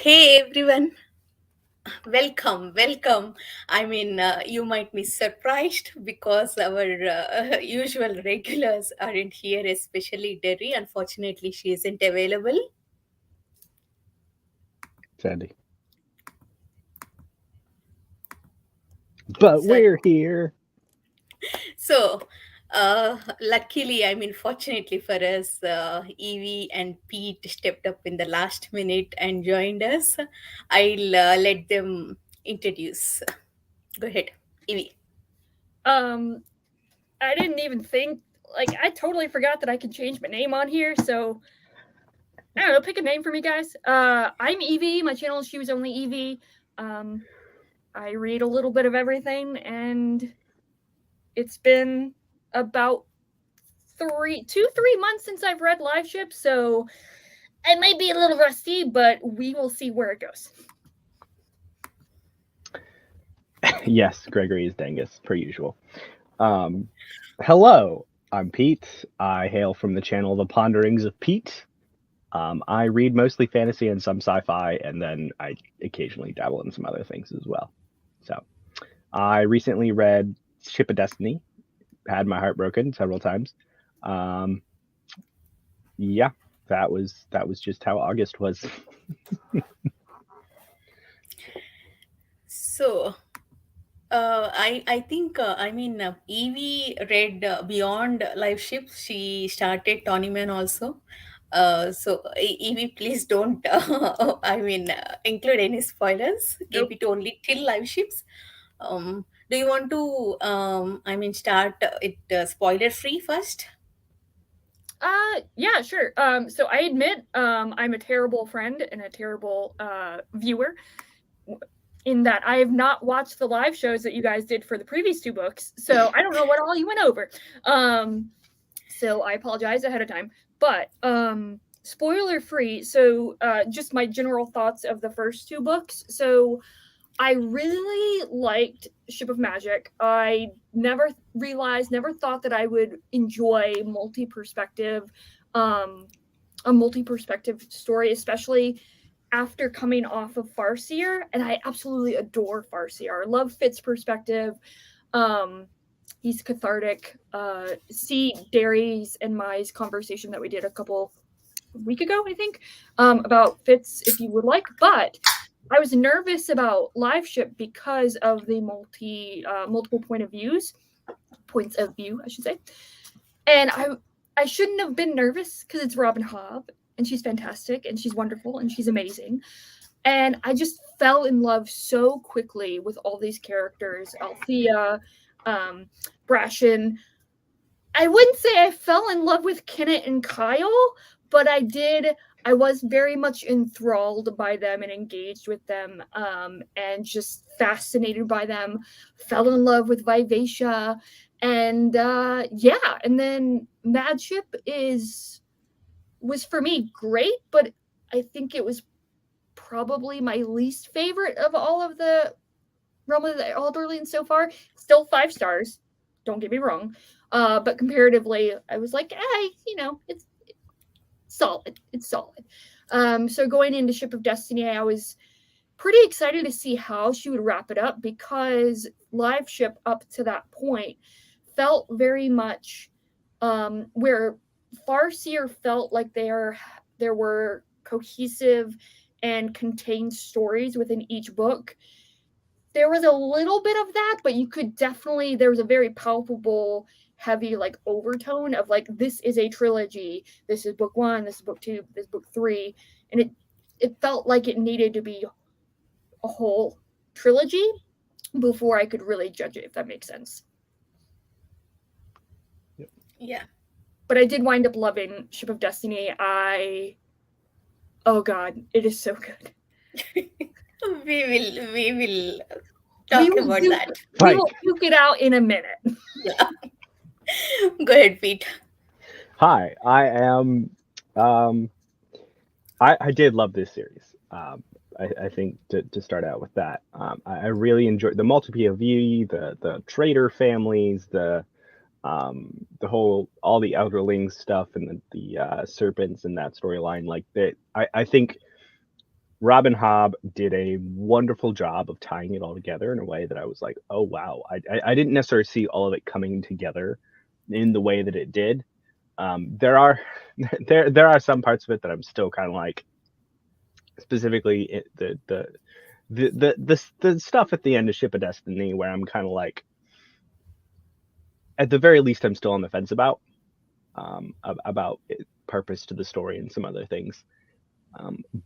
Hey everyone, welcome. You might be surprised because our usual regulars aren't here, especially Derry. Unfortunately, she isn't available. Sandy. But So, we're here. luckily, fortunately for us, Evie and Pete stepped up in the last minute and joined us. I'll let them introduce. Go ahead, Evie. Um, I didn't even think I totally forgot that I could change my name on here, so I don't know, pick a name for me guys. I'm Evie, my channel is She Was Only Evie. Um, I read a little bit of everything and it's been about 3 months since I've read Liveship, so I might be a little rusty, but we will see where it goes. Yes, Gregory is Dangus, per usual. Um, Hello, I'm Pete. I hail from the channel The Ponderings of Pete. I read mostly fantasy and some sci-fi, and then I occasionally dabble in some other things as well. So, I recently read Ship of Destiny. Had my heart broken several times. Um, yeah, that was just how August was. So, I think Evie read beyond live ships. She started Tonyman also. Evie, please don't include any spoilers. Keep Nope. it only till live ships. Do you want to start it spoiler free first? Yeah, sure. So I admit, I'm a terrible friend and a terrible viewer in that I have not watched the live shows that you guys did for the previous two books, so I don't know what all you went over. Um, so I apologize ahead of time. But spoiler free. So just my general thoughts of the first two books. So I really liked Ship of Magic. I never thought that I would enjoy um, a multi perspective story, especially after coming off of Farseer, and I absolutely adore Farseer. I love Fitz' perspective. Um, he's cathartic. See Derry's and Mai's conversation that we did a week ago, I think, about Fitz, if you would like. But I was nervous about live ship because of the multiple points of view, I should say. And I shouldn't have been nervous because it's Robin Hobb and she's fantastic and she's wonderful and she's amazing. And I just fell in love so quickly with all these characters, Althea, um, Brashen. I wouldn't say I fell in love with Kenneth and Kyle, but I did. I was very much enthralled by them and engaged with them, and just fascinated by them. Fell in love with Vivacia, and yeah. And then Madship is was for me great, but I think it was probably my least favorite of all of the Realm of the Elderling so far. Still 5 stars. Don't get me wrong. But comparatively, I was like, it's solid. It's solid. So going into Ship of Destiny, I was pretty excited to see how she would wrap it up because Live Ship up to that point felt very much where Farseer felt like there were cohesive and contained stories within each book. There was a little bit of that, but you could definitely there was a very palpable heavy like overtone of like this is a trilogy. This is book 1, this is book 2, this is book 3, and it felt like it needed to be a whole trilogy before I could really judge it, if that makes sense. Yeah. But I did wind up loving Ship of Destiny. Oh god, it is so good. We will We talk will about duke, that. we Like, will duke it out in a minute. Yeah. Go ahead, Pete. hi, I am. Um, I did love this series. I think to start out with that, I really enjoyed the multi POV, the trader families, the whole all the outerlings stuff, and the serpents and that storyline. Like that, I think Robin Hobb did a wonderful job of tying it all together in a way that I was like, oh wow, I didn't necessarily see all of it coming together in the way that it did. There are there are some parts of it that I'm still kind of like, specifically the stuff at the end of Ship of Destiny, where I'm kind of like, at the very least, I'm still on the fence about purpose to the story and some other things.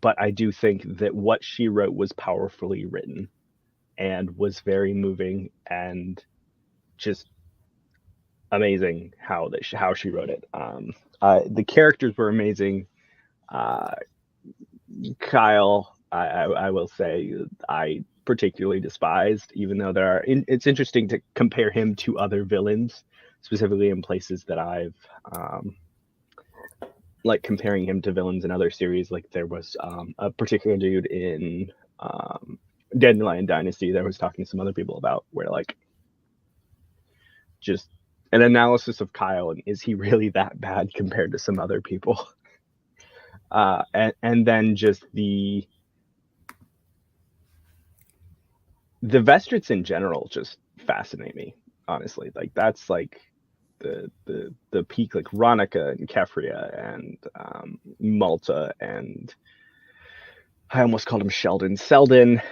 But I do think that what she wrote was powerfully written and was very moving and just amazing how she wrote it. The characters were amazing. Kyle, I will say, I particularly despised, even though it's interesting to compare him to other villains, specifically in places that I've like comparing him to villains in other series. Like there was a particular dude in Dandelion Dynasty that I was talking to some other people about, where like just an analysis of Kyle and is he really that bad compared to some other people? And then just the Vestrits in general just fascinate me, honestly. Like that's like the peak, like Ronica and Kefria and Malta, and I almost called him Sheldon. Selden.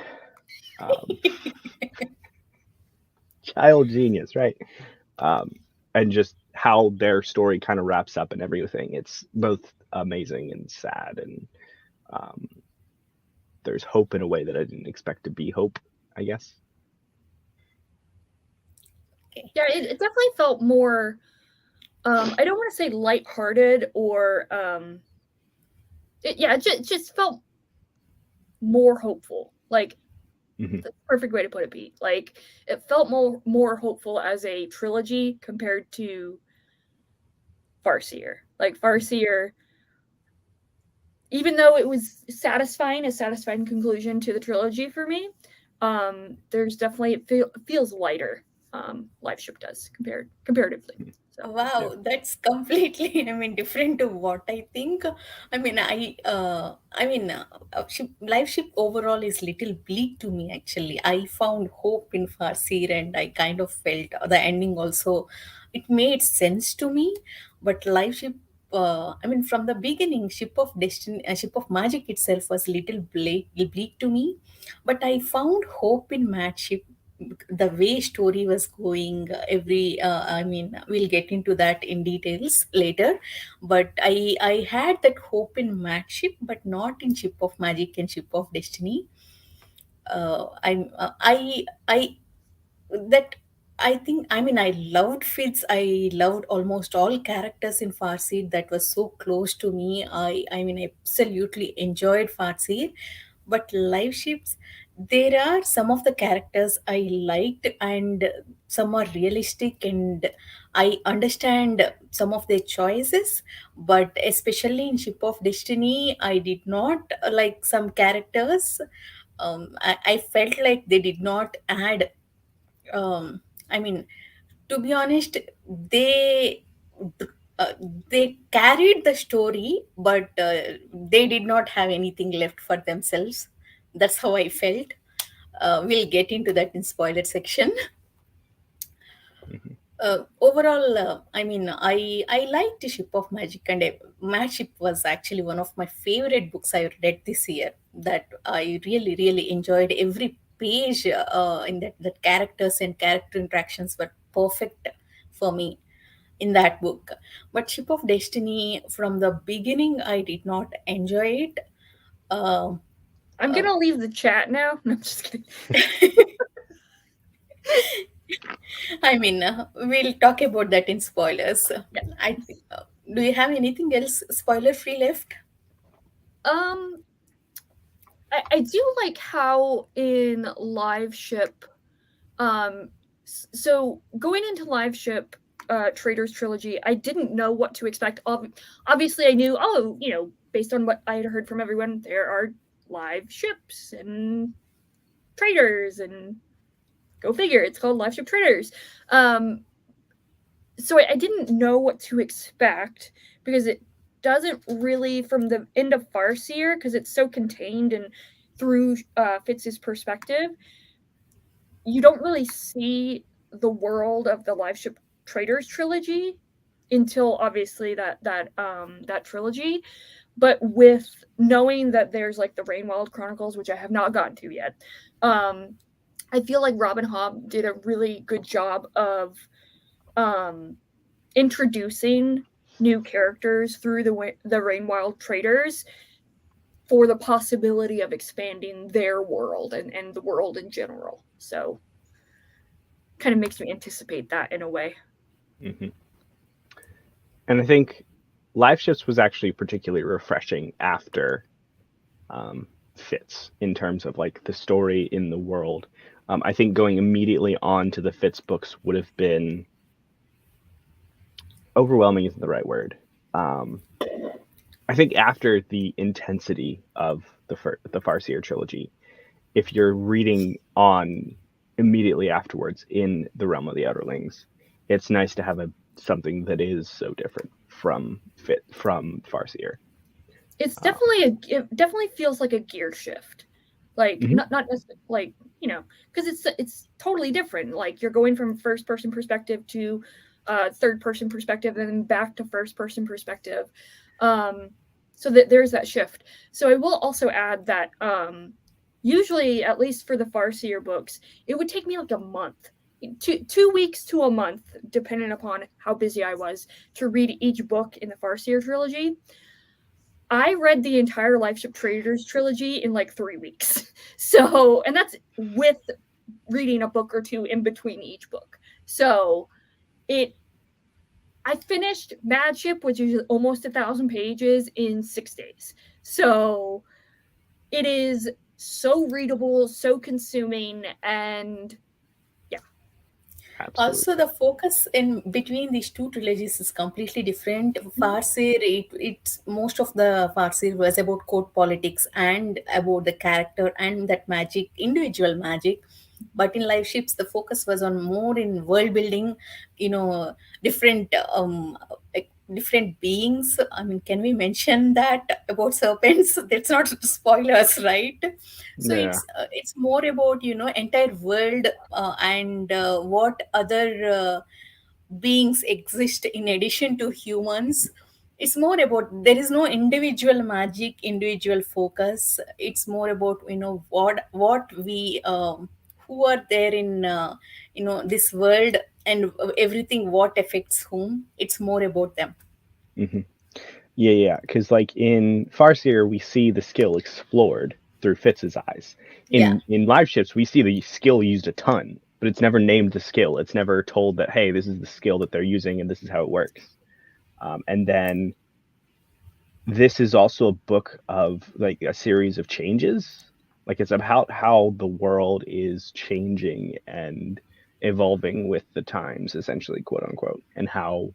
Child genius, right? And just how their story kind of wraps up and everything. It's both amazing and sad, and there's hope in a way that I didn't expect to be hope, I guess. Okay. Yeah, it definitely felt more, I don't want to say lighthearted or, it just felt more hopeful. Like, Mm-hmm. that's the perfect way to put it, Pete. Like, it felt more hopeful as a trilogy compared to Farseer. Like, Farseer, even though it was a satisfying conclusion to the trilogy for me, there's definitely, it feels lighter. Liveship does comparatively. So, Wow, Yeah. that's completely, I mean, different to what I think. Life ship overall is little bleak to me, actually. I found hope in Farseer, and I kind of felt the ending also, it made sense to me. But life ship, from the beginning, Ship of Destiny, Ship of Magic itself was little bleak to me. But I found hope in Mad Ship, the way story was going. We'll get into that in details later, but I had that hope in Matship, but not in Ship of Magic and Ship of Destiny. I'm I that I think, I loved Fitz. I loved almost all characters in Farseed that was so close to me. I absolutely enjoyed Farseed. But live ships, there are some of the characters I liked, and some are realistic, and I understand some of their choices. But especially in Ship of Destiny, I did not like some characters. I felt like they did not add, um, I mean, to be honest, they uh, they carried the story, but they did not have anything left for themselves. That's how I felt. We'll get into that in spoiler section. Mm-hmm. Overall, I liked the Ship of Magic, and Magic was actually one of my favorite books I read this year. That I really, really enjoyed every page in that. That characters and character interactions were perfect for me in that book. But Ship of Destiny, from the beginning, I did not enjoy it. Uh, I'm uh, gonna leave the chat now. No, I'm just kidding. we'll talk about that in spoilers. Yeah. I think, do you have anything else spoiler free left? Um, I do like how in Liveship, so going into Liveship, Traders Trilogy, I didn't know what to expect. Obviously, I knew, based on what I had heard from everyone, there are live ships and traders, and go figure, it's called Liveship Traders. So I didn't know what to expect because it doesn't really, from the end of Farseer, because it's so contained and through Fitz's perspective, you don't really see the world of the Liveship Traders trilogy until obviously that trilogy. But with knowing that there's like the Rainwild Chronicles, which I have not gotten to yet, I feel like Robin Hobb did a really good job of introducing new characters through the Rainwild Traders for the possibility of expanding their world and the world in general. So kind of makes me anticipate that in a way. Mm-hmm. And I think Liveships was actually particularly refreshing after Fitz in terms of like the story in the world. I think going immediately on to the Fitz books would have been overwhelming isn't the right word. I think after the intensity of the Farseer trilogy, if you're reading on immediately afterwards in the Realm of the Outerlings, it's nice to have something that is so different from Farseer. It's definitely it definitely feels like a gear shift, like not necessarily like because it's totally different. Like you're going from first person perspective to third person perspective and then back to first person perspective. So that there's that shift. So I will also add that usually, at least for the Farseer books, it would take me like a month. 2 weeks to a month, depending upon how busy I was, to read each book in the Farseer trilogy. I read the entire Liveship Traders trilogy in like 3 weeks. So, and that's with reading a book or two in between each book. So, I finished Madship, which is almost 1,000 pages, in 6 days. So, it is so readable, so consuming, and Absolutely. Also, the focus in between these two trilogies is completely different. Farseer, it's most of the Farseer was about court politics and about the character and that magic, individual magic. But in Live Ships, the focus was on more in world building, different different beings. I mean, can we mention that about serpents? That's not spoilers, right? So Yeah. it's more about entire world and what other beings exist in addition to humans. It's more about, there is no individual magic, individual focus. It's more about what we who are there in this world, and everything what affects whom. It's more about them. Mm-hmm. Yeah, because like in Farseer, we see the skill explored through Fitz's eyes. Yeah. In Liveships, we see the skill used a ton, but it's never named the skill. It's never told that, hey, this is the skill that they're using and this is how it works. And then this is also a book of like a series of changes. Like it's about how the world is changing and evolving with the times, essentially, quote unquote, and how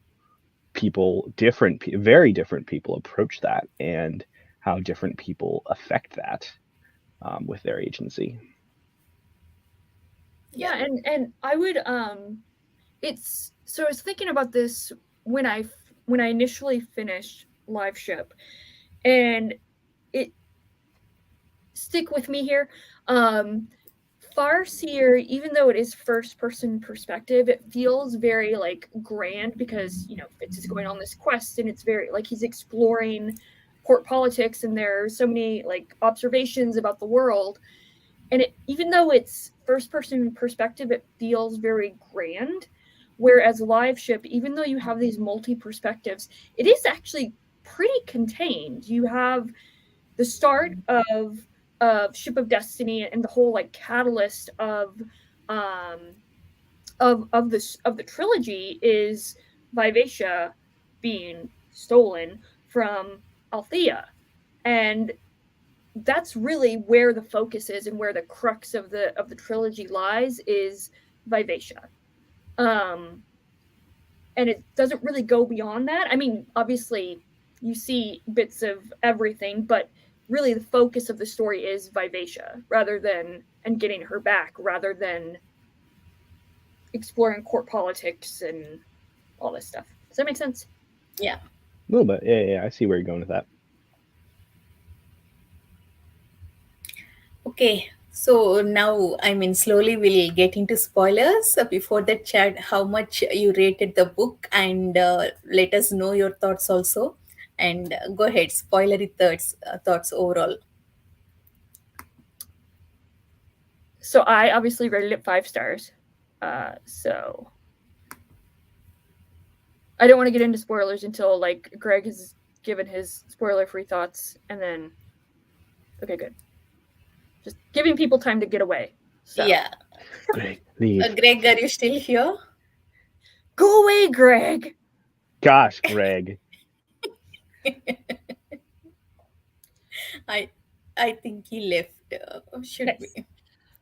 very different people approach that, and how different people affect that with their agency. Yeah, and I would it's so I was thinking about this when I initially finished Liveship, and it stick with me here. Farseer, even though it is first person perspective, it feels very like grand because Fitz is going on this quest and it's very like he's exploring court politics and there are so many like observations about the world. And even though it's first person perspective, it feels very grand. Whereas Liveship, even though you have these multi perspectives, it is actually pretty contained. You have the start of Ship of Destiny and the whole like catalyst of the trilogy is Vivacia being stolen from Althea, and that's really where the focus is and where the crux of the trilogy lies is Vivacia. And it doesn't really go beyond that. I mean, obviously you see bits of everything, but really the focus of the story is Vivacia and getting her back rather than exploring court politics and all this stuff. Does that make sense? Yeah. A little bit. Yeah, I see where you're going with that. Okay, so now I mean, slowly we'll get into spoilers. Before that, chat how much you rated the book and let us know your thoughts also. And go ahead, spoilery thoughts overall. So I obviously rated it 5 stars. So I don't want to get into spoilers until like Greg has given his spoiler-free thoughts, and then okay, good. Just giving people time to get away. So Yeah, Greg, leave. Greg, are you still here? go away, Greg. Gosh, Greg. I I think he left. Should Nice. be.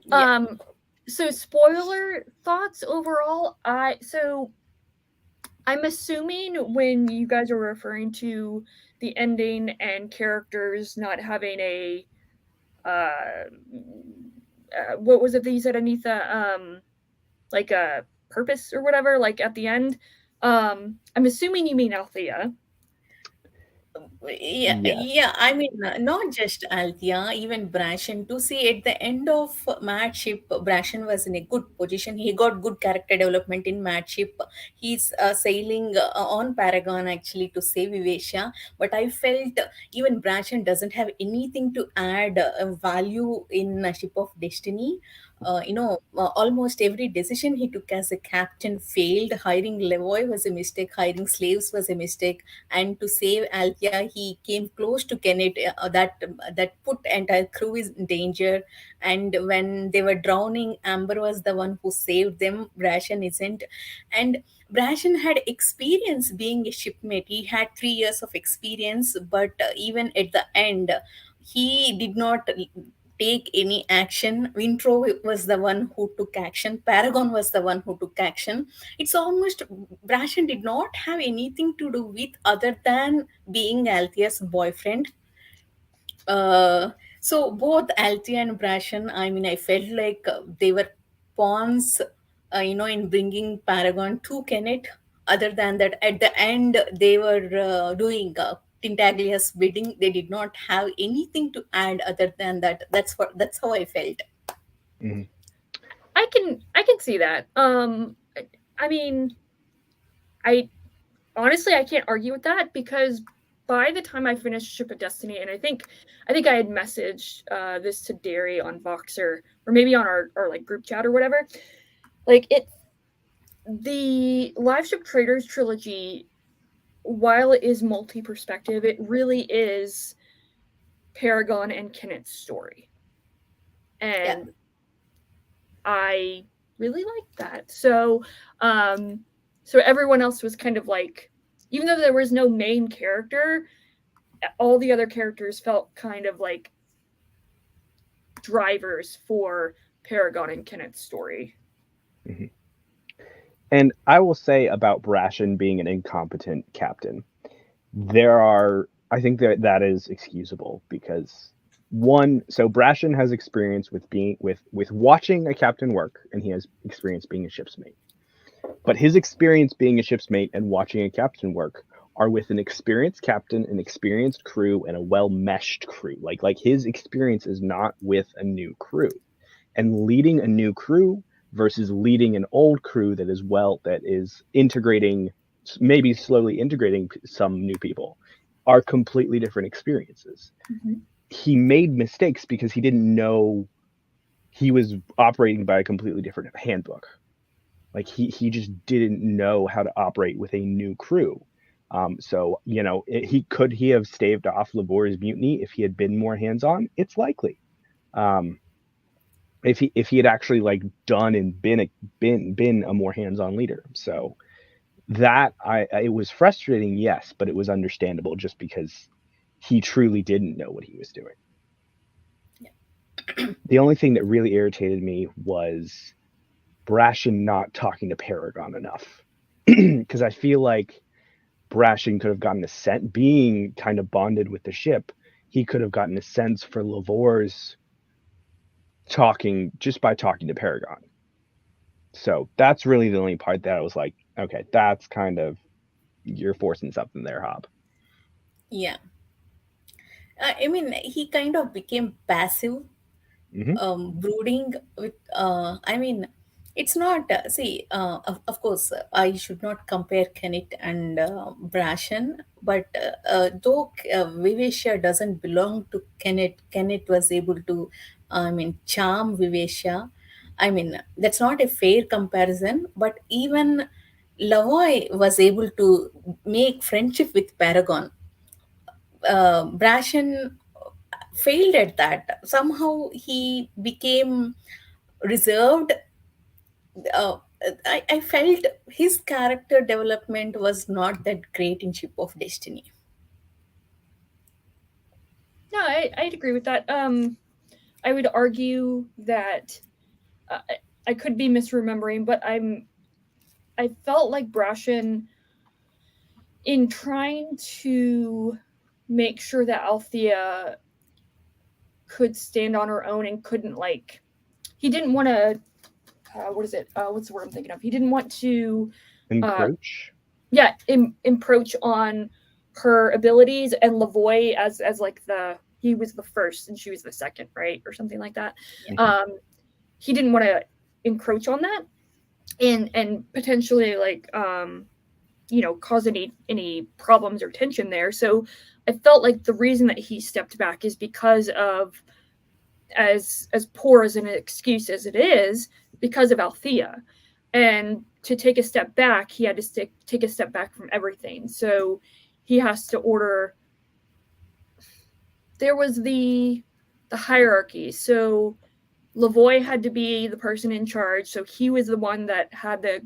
Yeah. Um, so spoiler thoughts overall. I'm assuming when you guys are referring to the ending and characters not having a uh, what was it that you said, Anitha? Like a purpose or whatever, like at the end. I'm assuming you mean Althea. Yeah, Yes. yeah. I mean, not just Althea, even Brashen. To see at the end of Madship, Brashen was in a good position. He got good character development in Madship. He's sailing on Paragon actually to save Vivesha. But I felt even Brashen doesn't have anything to add value in Ship of Destiny. Almost every decision he took as a captain failed. Hiring Levoy was a mistake. Hiring slaves was a mistake, and to save Althea, he came close to Kenneth. That put entire crew in danger. And when they were drowning, Amber was the one who saved them. Brashen isn't, and Brashen had experience being a shipmate. He had 3 years of experience, but even at the end, he did not take any action. Intro was the one who took action. Paragon was the one who took action. It's almost Brashen did not have anything to do with other than being Althea's boyfriend. So both Althea and Brashen, I mean, I felt like they were pawns, in bringing Paragon to Kenneth. Other than that, at the end, they were doing Tintaglia's bidding. They did not have anything to add other than that. That's how I felt. Mhm. I can see that. I mean, I honestly I can't argue with that because by the time I finished Ship of Destiny, and I think I had messaged this to Derry on Voxer or maybe on our like group chat or whatever. Like it, the Liveship Traders trilogy, while it is multi-perspective, it really is Paragon and Kenneth's story, Yeah. and I really liked that. So everyone else was kind of like, even though there was no main character, all the other characters felt kind of like drivers for Paragon and Kenneth's story. Mhm. And I will say about Brashen being an incompetent captain, I think that is excusable because one, so Brashen has experience with being with watching a captain work, and he has experience being a ship's mate. But his experience being a ship's mate and watching a captain work are with an experienced captain, an experienced crew, and a well meshed crew. Like his experience is not with a new crew. And leading a new crew versus leading an old crew that is integrating, maybe slowly integrating some new people, are completely different experiences. Mm-hmm. He made mistakes because he didn't know he was operating by a completely different handbook. Like he just didn't know how to operate with a new crew. So he have staved off Labor's mutiny if he had been more hands on. It's likely. Um, if he had actually like done and been a more hands on leader. So that it was frustrating, yes, but it was understandable just because he truly didn't know what he was doing. The only thing that really irritated me was Brashen not talking to Paragon enough. Because I feel like Brashen could have gotten a sense, being kind of bonded with the ship, he could have gotten a sense for Lavor's talking just by talking to Paragon. So that's really the only part that I was like, okay, that's kind of, you're forcing something there, Hobb. Yeah. I mean, he kind of became passive. Hmm. brooding with I mean, it's not see of course I should not compare Kenneth and Brashen, but though Vivesha doesn't belong to Kenneth was able to charm Vivesha. I mean, that's not a fair comparison, but even Lavoy was able to make friendship with Paragon. Brashen failed at that. Somehow he became reserved. Uh, I felt his character development was not that great in Ship of Destiny. No, I'd agree with that. I would argue that I could be misremembering, but I felt like Brashen, in trying to make sure that Althea could stand on her own and couldn't, like, he didn't want to what is it? What's the word I'm thinking of? He didn't want to, uh, Encroach. yeah, encroach on her abilities, and Lavoy as like he was the first and she was the second, right, or something like that. Yeah. Hmm. He didn't want to encroach on that and potentially, like, cause any problems or tension there. So I felt like the reason that he stepped back is because of, as poor as an excuse as it is, because of Althea. And to take a step back, he had to take a step back from everything. So he has to order. There was the hierarchy. So Lavoy had to be the person in charge. So he was the one that had the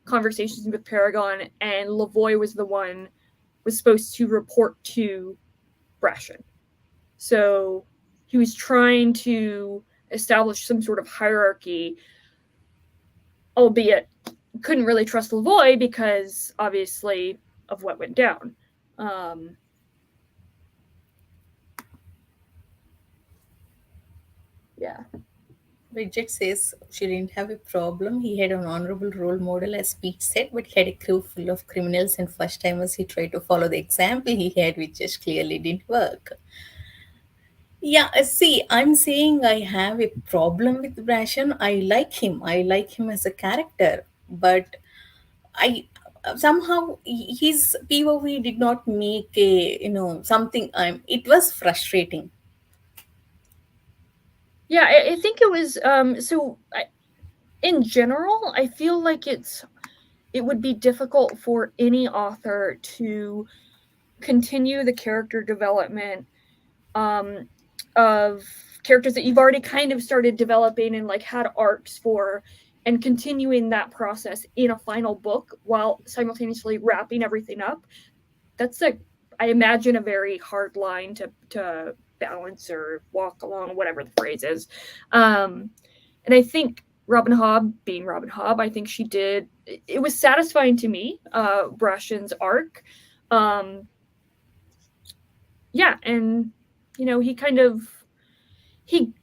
conversations with Paragon, and Lavoy was supposed to report to Brashen. So he was trying to establish some sort of hierarchy, albeit couldn't really trust Lavoy because obviously of what went down. Um, yeah. Bridget says she didn't have a problem. He had an honorable role model, as Pete said, but he had a crew full of criminals and first timers. He tried to follow the example he had, which just clearly didn't work. Yeah, see, I'm saying I have a problem with Brashen. I like him. I like him as a character, but I somehow his POV did not make a something. It was frustrating. Yeah, I think it was in general, I feel like it would be difficult for any author to continue the character development, um, of characters that you've already kind of started developing and like had arcs for, and continuing that process in a final book while simultaneously wrapping everything up. That's I imagine, a very hard line to balance or walk along, whatever the phrase is. And I think Robin Hobb, being Robin Hobb, I think she did. It was satisfying to me, Brashen's arc. Um, yeah, and he kind of he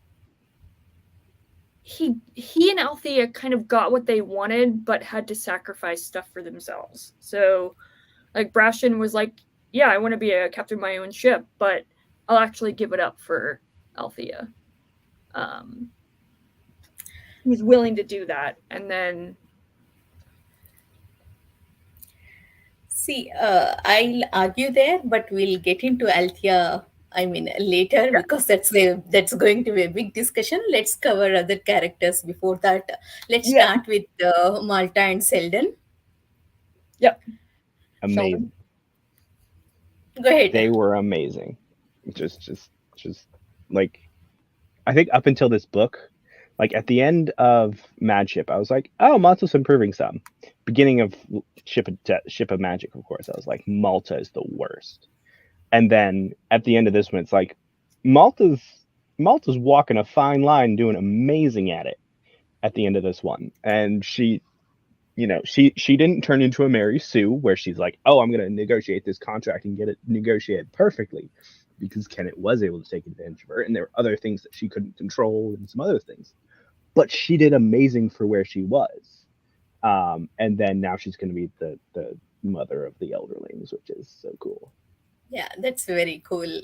he and Althea kind of got what they wanted, but had to sacrifice stuff for themselves. So, like, Brashen was like, "Yeah, I want to be a captain of my own ship, but I'll actually give it up for Althea." Um, he's willing to do that, and then See, I'll argue there, but we'll get into Althea. Later yeah, because that's going to be a big discussion. Let's cover other characters before that. Let's yeah, start with Malta and Selden. yep, Sheldon. Amazing. Go ahead. They were amazing. Just like, I think up until this book, like at the end of Mad Ship, I was like, oh, Malta's improving some. Beginning of Ship of Magic, of course, I was like, Malta is the worst. And then at the end of this one, it's like Malta's Malta's walking a fine line, doing amazing at it at the end of this one. And she didn't turn into a Mary Sue where she's like, oh, I'm going to negotiate this contract and get it negotiated perfectly, because Kenneth was able to take advantage of her, and there were other things that she couldn't control and some other things. But she did amazing for where she was. And then now she's going to be the mother of the elderlings, which is so cool. Yeah, that's very cool.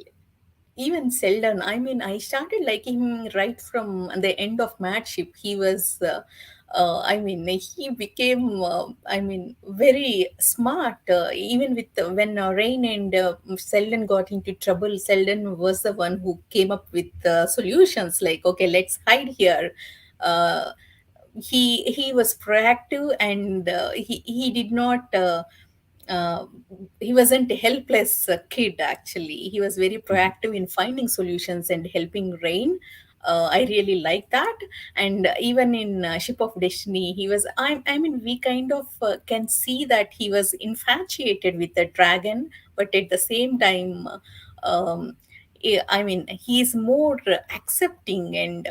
even Selden, I mean, I started liking him right from the end of Matship. He was, I mean, he became, I mean, very smart. Even with when Rain and Selden got into trouble, Selden was the one who came up with solutions like, okay, let's hide here. Uh, he was proactive, and he did not. Uh, he wasn't a helpless kid. Actually, he was very Mhm. proactive in finding solutions and helping Rain. I really like that. And even in Ship of Destiny, he was, I mean, we kind of can see that he was infatuated with the dragon, but at the same time, um, I mean, he's more accepting and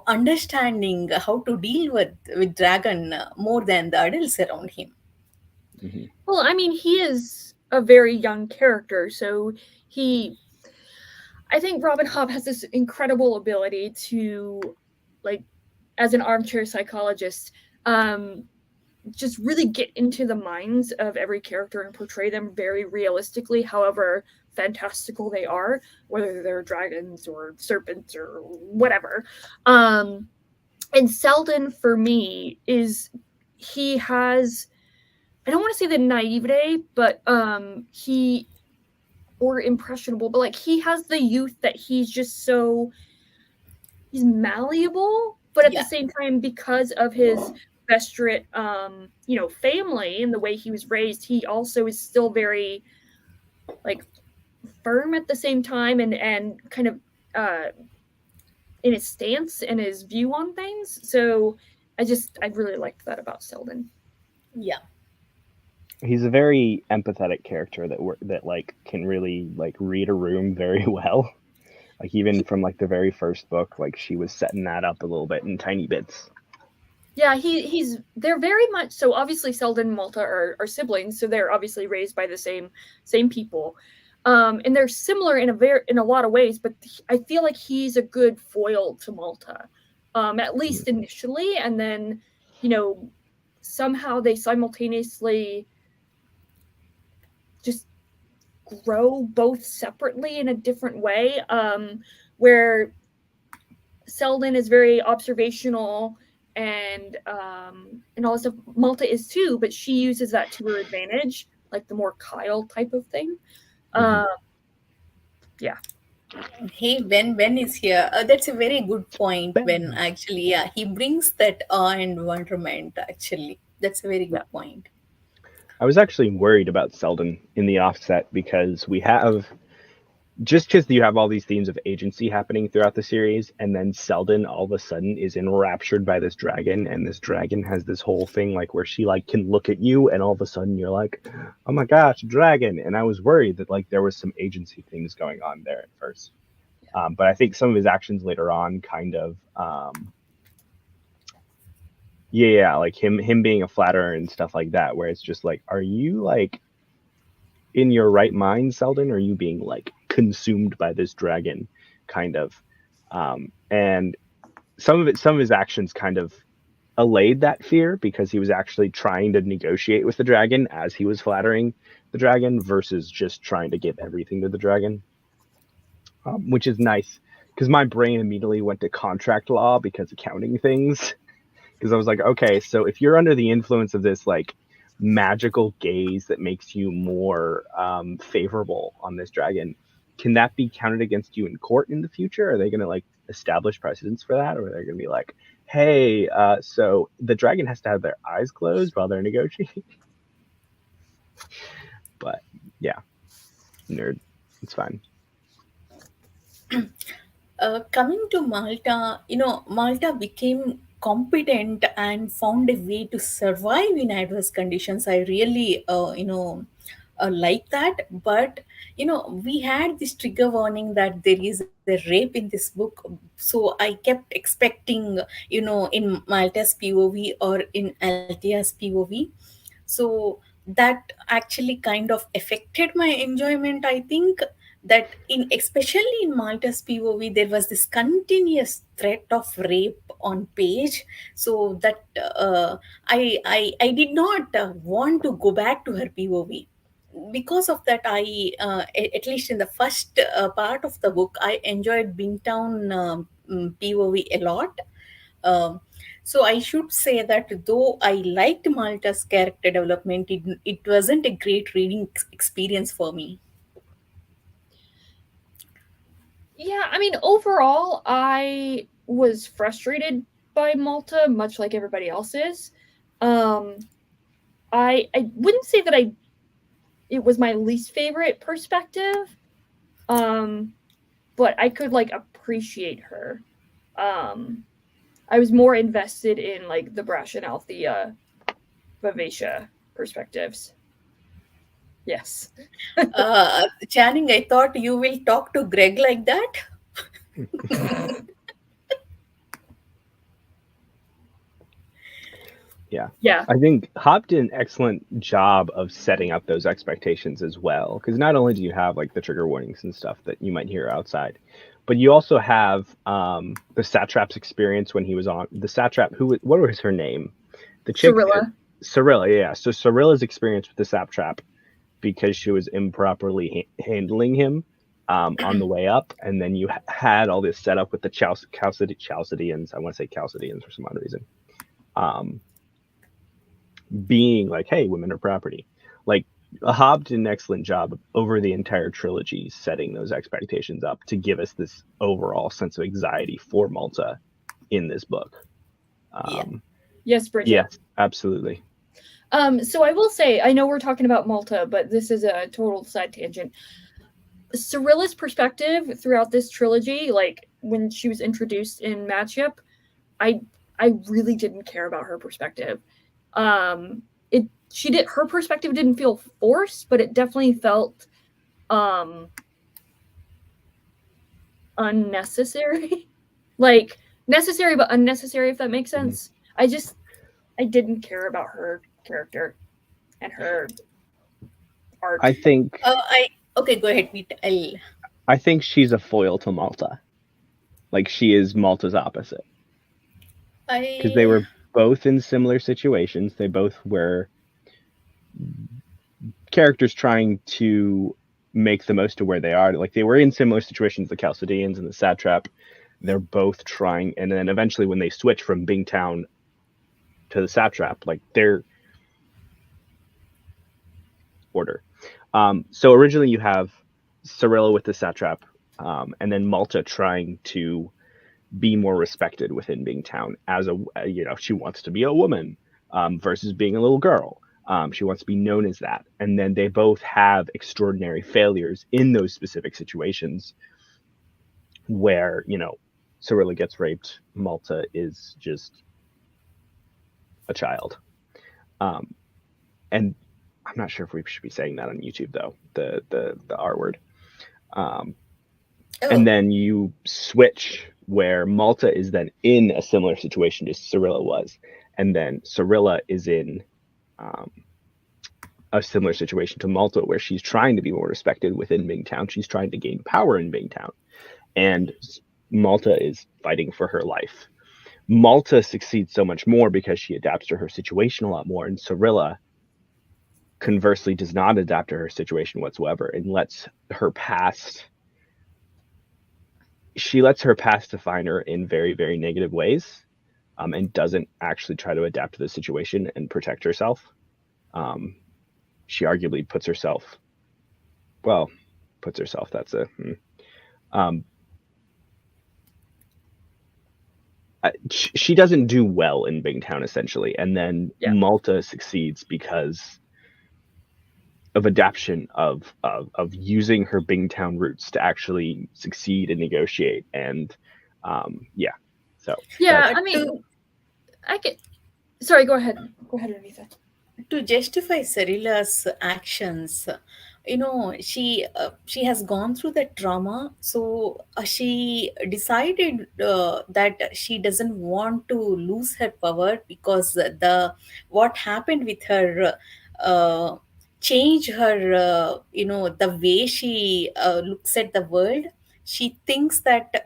understanding how to deal with dragon more than the adults around him. Mhm. Well, I mean, he is a very young character, so he I think Robin Hobb has this incredible ability to, like, as an armchair psychologist, um, just really get into the minds of every character and portray them very realistically, however fantastical they are, whether they're dragons or serpents or whatever. Um, and Selden, for me, is he has, I don't want to say the naivete, but he, or impressionable, but like he has the youth that he's just so, he's malleable, but at the Yeah. same time, because of his vesterate family and the way he was raised, he also is still very, like, firm at the same time, and kind of uh in his stance and his view on things. So I really liked that about Selden. Yeah. He's a very empathetic character that like can really like read a room very well. Like even from like the very first book, like she was setting that up a little bit in tiny bits. Yeah, he's they're very much so. Obviously Selden and Malta are siblings, so they're obviously raised by the same people. And they're similar in a lot of ways, but I feel like he's a good foil to Malta, at Mhm. least initially, and then you know somehow they simultaneously just grow both separately in a different way. Where Selden is very observational and all this stuff. Malta is too, but she uses that to her advantage, like the more Kyle type of thing. Mhm. Uh, yeah, Hey, Ben is here. That's a very good point. When Ben. actually, yeah, he brings that awe and wonderment. Actually, that's a very yeah, good point. I was actually worried about Selden in the offset because we have just because you have all these themes of agency happening throughout the series, and then Selden all of a sudden is enraptured by this dragon, and this dragon has this whole thing like where she like can look at you, and all of a sudden you're like, oh my gosh, dragon! And I was worried that like there was some agency things going on there at first, but I think some of his actions later on kind of yeah, like him being a flatterer and stuff like that, where it's just like, are you like in your right mind, Selden, or are you being like consumed by this dragon, kind of? And some of his actions kind of allayed that fear because he was actually trying to negotiate with the dragon as he was flattering the dragon versus just trying to give everything to the dragon, which is nice because my brain immediately went to contract law because accounting things. Because I was like, okay, so if you're under the influence of this like magical gaze that makes you more favorable on this dragon, can that be counted against you in court in the future? Are they going to like establish precedents for that, or are they going to be like, hey, so the dragon has to have their eyes closed while they're negotiating? But yeah, nerd, it's fine. Coming to Malta, Malta became competent and found a way to survive in adverse conditions. I really, like that. But, we had this trigger warning that there is a rape in this book. So I kept expecting, in Malta's POV or in Altia's POV. So that actually kind of affected my enjoyment. I think that in especially in Malta's POV there was this continuous threat of rape on page. So that I did not want to go back to her POV. because of that, at least in the first part of the book, I enjoyed Bingtown POV a lot. um, so I should say that though I liked Malta's character development, it wasn't a great reading experience for me. Yeah, I mean, overall, I was frustrated by Malta, much like everybody else is. Um, I wouldn't say that it was my least favorite perspective, um, but I could like appreciate her. Um, I was more invested in like the Brash and Althea Vivacia perspectives. Yes. Channing, I thought you will talk to Greg like that. Yeah. Yeah. I think Hobb did an excellent job of setting up those expectations as well. Because not only do you have like the trigger warnings and stuff that you might hear outside, but you also have the satrap's experience when he was on the satrap. What was her name? The chick, Cirilla. Cirilla. Yeah. So Cirilla's experience with the satrap because she was improperly handling him on the way up, and then you had all this setup with the Chalcidians. I want to say Chalcidians for some odd reason. Um, being like, hey, women are property. Like Hobb did an excellent job over the entire trilogy setting those expectations up to give us this overall sense of anxiety for Malta in this book. Yeah. Yes, Bridget. Yes, absolutely. So I will say, I know we're talking about Malta, but this is a total side tangent. Cirilla's perspective throughout this trilogy, like when she was introduced in Matchup, I I really didn't care about her perspective. It she did her perspective didn't feel forced, but it definitely felt um unnecessary. Like necessary but unnecessary, if that makes sense. I didn't care about her character and her art. I think I Okay, go ahead, Pete. I think she's a foil to Malta. Like she is Malta's opposite because they I were both in similar situations. They both were characters trying to make the most of where they are. Like they were in similar situations, the Chalcidians and the satrap. They're both trying, and then eventually when they switch from Bingtown to the satrap, like their order. So originally you have Cirilla with the satrap, and then Malta trying to be more respected within Bingtown as she wants to be a woman versus being a little girl. She wants to be known as that. And then they both have extraordinary failures in those specific situations where, Cirilla gets raped, Malta is just a child. And I'm not sure if we should be saying that on YouTube though, the R word. And then you switch where Malta is then in a similar situation to Cirilla was, and then Cirilla is in a similar situation to Malta where she's trying to be more respected within Bingtown. She's trying to gain power in Bingtown, and Malta is fighting for her life. Malta succeeds so much more because she adapts to her situation a lot more, and Cirilla conversely does not adapt to her situation whatsoever and lets her past define her in very, very negative ways, and doesn't actually try to adapt to the situation and protect herself. She arguably puts herself, that's she doesn't do well in Bingtown essentially, and then Malta succeeds because of adaptation of using her Bingtown roots to actually succeed and negotiate. And I mean, I could. Sorry, go ahead, Anita. To justify Cirilla's actions, she has gone through that trauma, so she decided that she doesn't want to lose her power because the what happened with her change her the way she looks at the world. She thinks that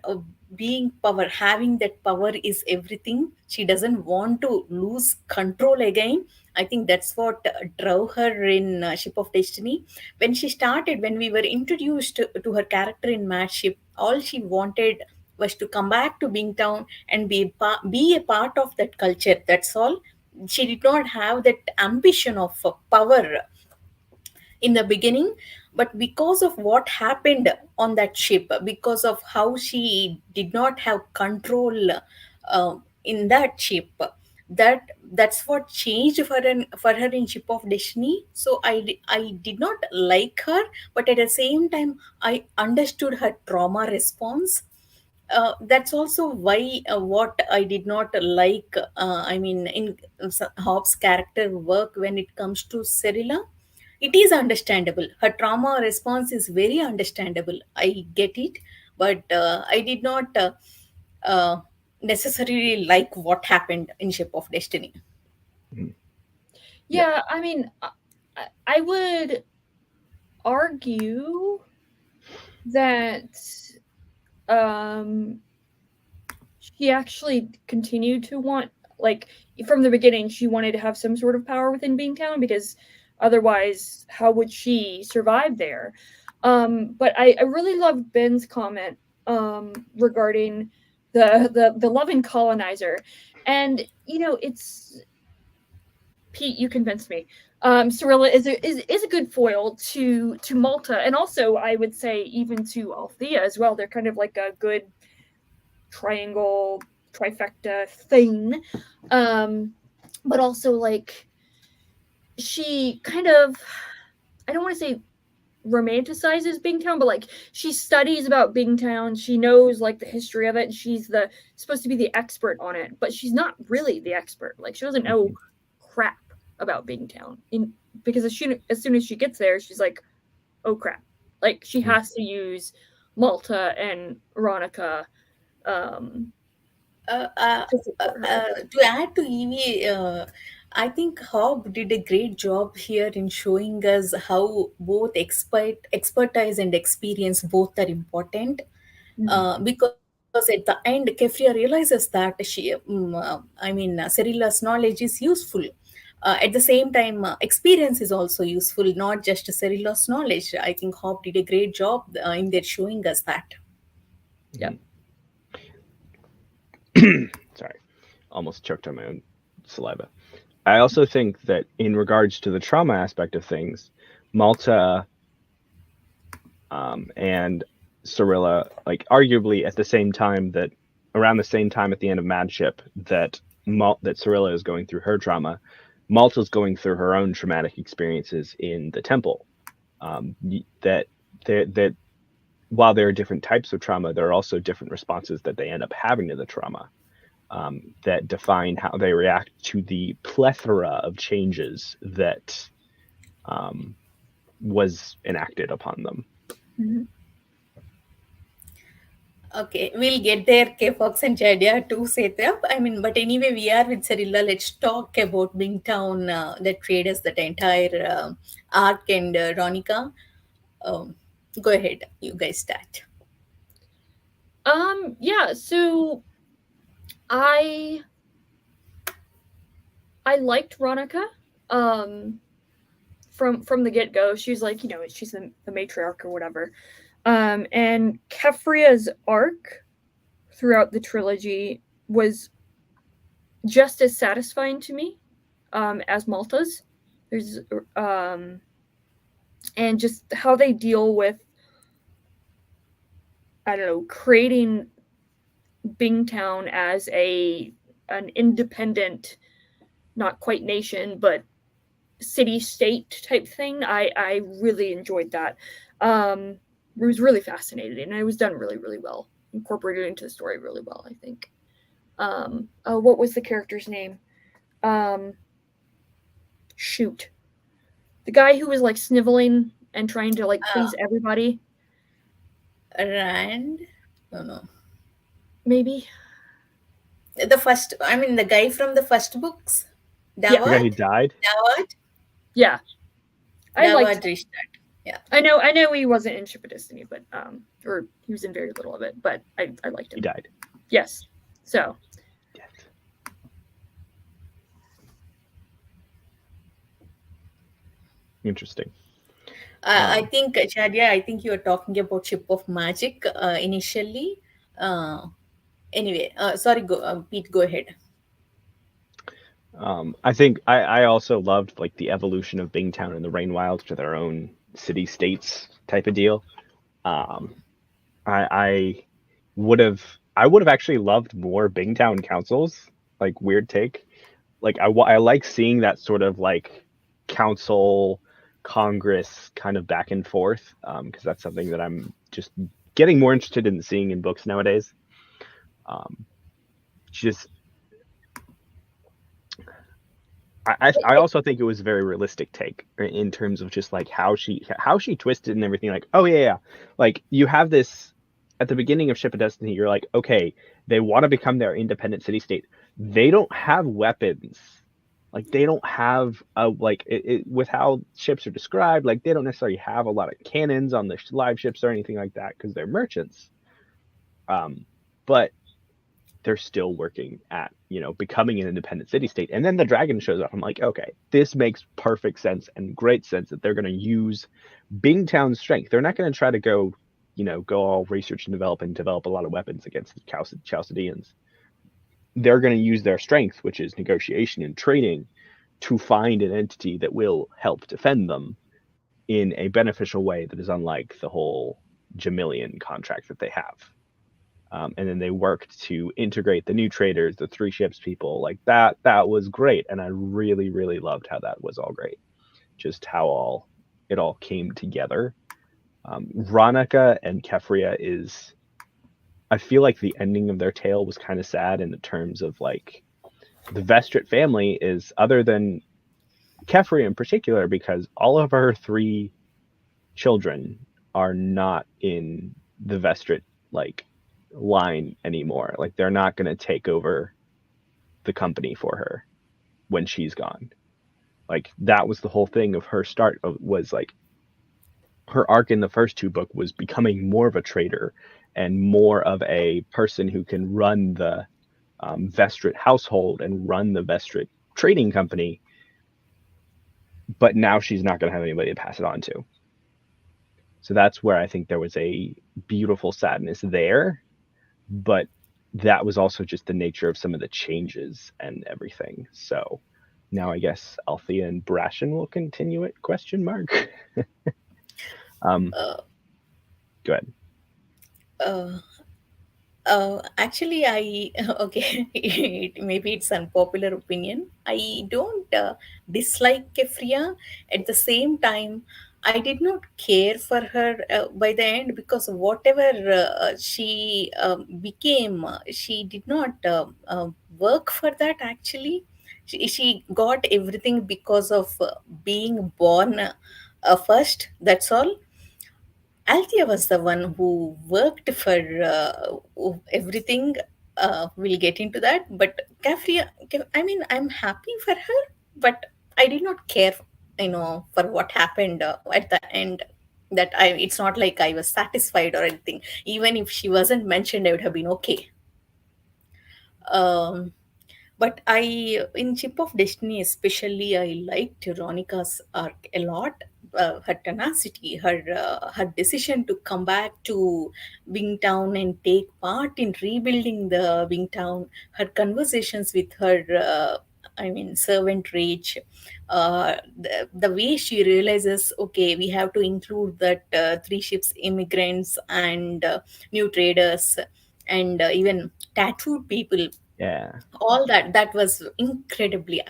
being power, having that power is everything. She doesn't want to lose control again. I think that's what drove her in Ship of Destiny. When she started, when we were introduced to her character in Mad Ship, all she wanted was to come back to Bingtown and be a part of that culture. That's all. She did not have that ambition of power in the beginning, but because of what happened on that ship, because of how she did not have control in that ship, that's what changed for her in Ship of Destiny. So I did not like her, but at the same time I understood her trauma response. That's also why what I did not like, I mean, in Hobbs' character work when it comes to Cerilla, it is understandable. Her trauma response is very understandable. I get it, but I did not uh, necessarily like what happened in Ship of Destiny. Mhm. Yeah. Yeah, I mean, I would argue that um she actually continued to want, like, from the beginning she wanted to have some sort of power within Beantown, because otherwise how would she survive there? But I really loved Ben's comment regarding the loving colonizer. And it's, Pete, you convinced me. Cirilla is a good foil to Malta, and also I would say even to Althea as well. They're kind of like a good triangle trifecta thing. Um, but also, like, she kind of, I don't want to say romanticizes Bingtown, but like she studies about Bingtown. She knows like the history of it, and she's the supposed to be the expert on it, but she's not really the expert. Like, she doesn't know Mhm. crap about Bingtown. Because as soon as she gets there, she's like, oh crap. Like, she Mhm. has to use Malta and Ronica um Uh, uh, to support her. to add to Evie, I think Hobb did a great job here in showing us how both expertise and experience both are important. Mhm. Because at the end, Kefria realizes that I mean, Cyrilla's knowledge is useful. At the same time, experience is also useful, not just Cyrilla's knowledge. I think Hobb did a great job in there showing us that. Yep. Mhm. Sorry, almost choked on my own saliva. I also think that in regards to the trauma aspect of things, Malta and Cirilla, like arguably at the same time that around the same time at the end of Madship that that Cirilla is going through her trauma, Malta's going through her own traumatic experiences in the temple. That that while there are different types of trauma, there are also different responses that they end up having to the trauma, that define how they react to the plethora of changes that um, was enacted upon them. Mhm. Okay, we'll get there, K-Fox and Jadia to Setup. I mean, but anyway, we are with Cerilla. Let's talk about Bingtown that traders that entire arc and Ronica. Um, Go ahead, you guys start. Yeah, so I I liked Ronica. Um from the get-go. She's like, she's the matriarch or whatever. And Kefria's arc throughout the trilogy was just as satisfying to me as Malta's. There's and just how they deal with, I don't know, creating Bingtown as an independent, not quite nation, but city state type thing. I really enjoyed that. It was really fascinating, and it was done really really well, incorporated into the story really well, I think. Oh, what was the character's name? Um, Shoot, the guy who was like sniveling and trying to like Uh, please everybody. Rand? No, no. Maybe. The first, I mean, the guy from the first books? Yeah, The guy who Dawad? died. Dawad? yeah. I liked Dawad Rishtad. Yeah. I know he wasn't in Ship of Destiny, but or he was in very little of it, but I liked him. He died. Yes. So. Yes. Interesting. I think, Chadia, I think you are talking about Ship of Magic initially. Uh, anyway, sorry, Pete, go ahead. I think I also loved like the evolution of Bingtown and the Rain Wilds to their own city states type of deal. Um, I I would have actually loved more Bingtown councils. Like weird take. Like I like seeing that sort of like council Congress kind of back and forth because that's something that I'm just getting more interested in seeing in books nowadays. Um, just I also think it was a very realistic take in terms of just like how she twisted and everything. Like, oh yeah, like you have this at the beginning of Ship of Destiny. You're like, okay, they want to become their independent city state. They don't have weapons. Like they don't have with how ships are described. Like they don't necessarily have a lot of cannons on the live ships or anything like that because they're merchants. But they're still working at becoming an independent city state, and then the dragon shows up. I'm like, okay, this makes perfect sense and great sense that they're going to use Bingtown's strength. They're not going to try to go all research and develop a lot of weapons against the Chalcedeans. They're going to use their strength, which is negotiation and trading, to find an entity that will help defend them in a beneficial way that is unlike the whole Jamilian contract that they have. And then they worked to integrate the new traders, the three ships people, like that. That was great, and I really, really loved how that was all great. Just how it all came together. Ronica and Kefria is, I feel like the ending of their tale was kind of sad in the terms of like the Vestrit family is, other than Kefria in particular, because all of her three children are not in the Vestrit like line anymore. Like they're not going to take over the company for her when she's gone. Like that was the whole thing of her start was like her arc in the first two book was becoming more of a trader and more of a person who can run the Vestrit household and run the Vestrit trading company. But now she's not going to have anybody to pass it on to. So that's where I think there was a beautiful sadness there. But that was also just the nature of some of the changes and everything. So now I guess Althea and Brashen will continue it? Question mark. Uh, Go ahead. Actually, I okay. Maybe it's unpopular opinion. I don't dislike Kefria. At the same time, I did not care for her by the end because whatever she became, she did not work for that. Actually, she got everything because of being born first. That's all. Althea was the one who worked for everything. We'll get into that. But I mean, I'm happy for her, but I did not care, for what happened at the end. It's not like I was satisfied or anything. Even if she wasn't mentioned, I would have been okay. Um, but in Chip of Destiny, especially, I liked Ronica's arc a lot. Her tenacity, her decision to come back to Wingtown and take part in rebuilding the Wingtown, her conversations with her, servant Rage, the way she realizes, okay, we have to include that three ships, immigrants and new traders, and even tattooed people, Yeah. all that was incredibly,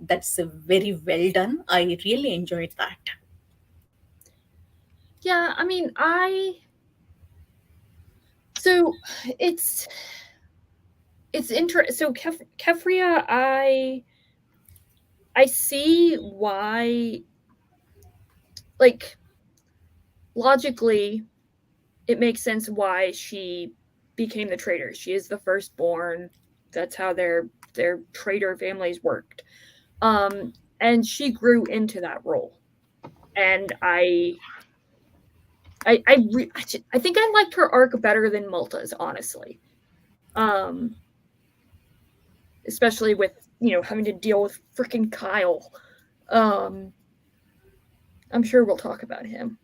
that's very well done. I really enjoyed that. Yeah, I mean, so it's interesting. So Kefria, I see why, like, logically it makes sense why she became the trader. She is the firstborn. That's how their trader families worked. And she grew into that role. And I I think I liked her arc better than Malta's, honestly. Um, especially with having to deal with freaking Kyle. Um, I'm sure we'll talk about him.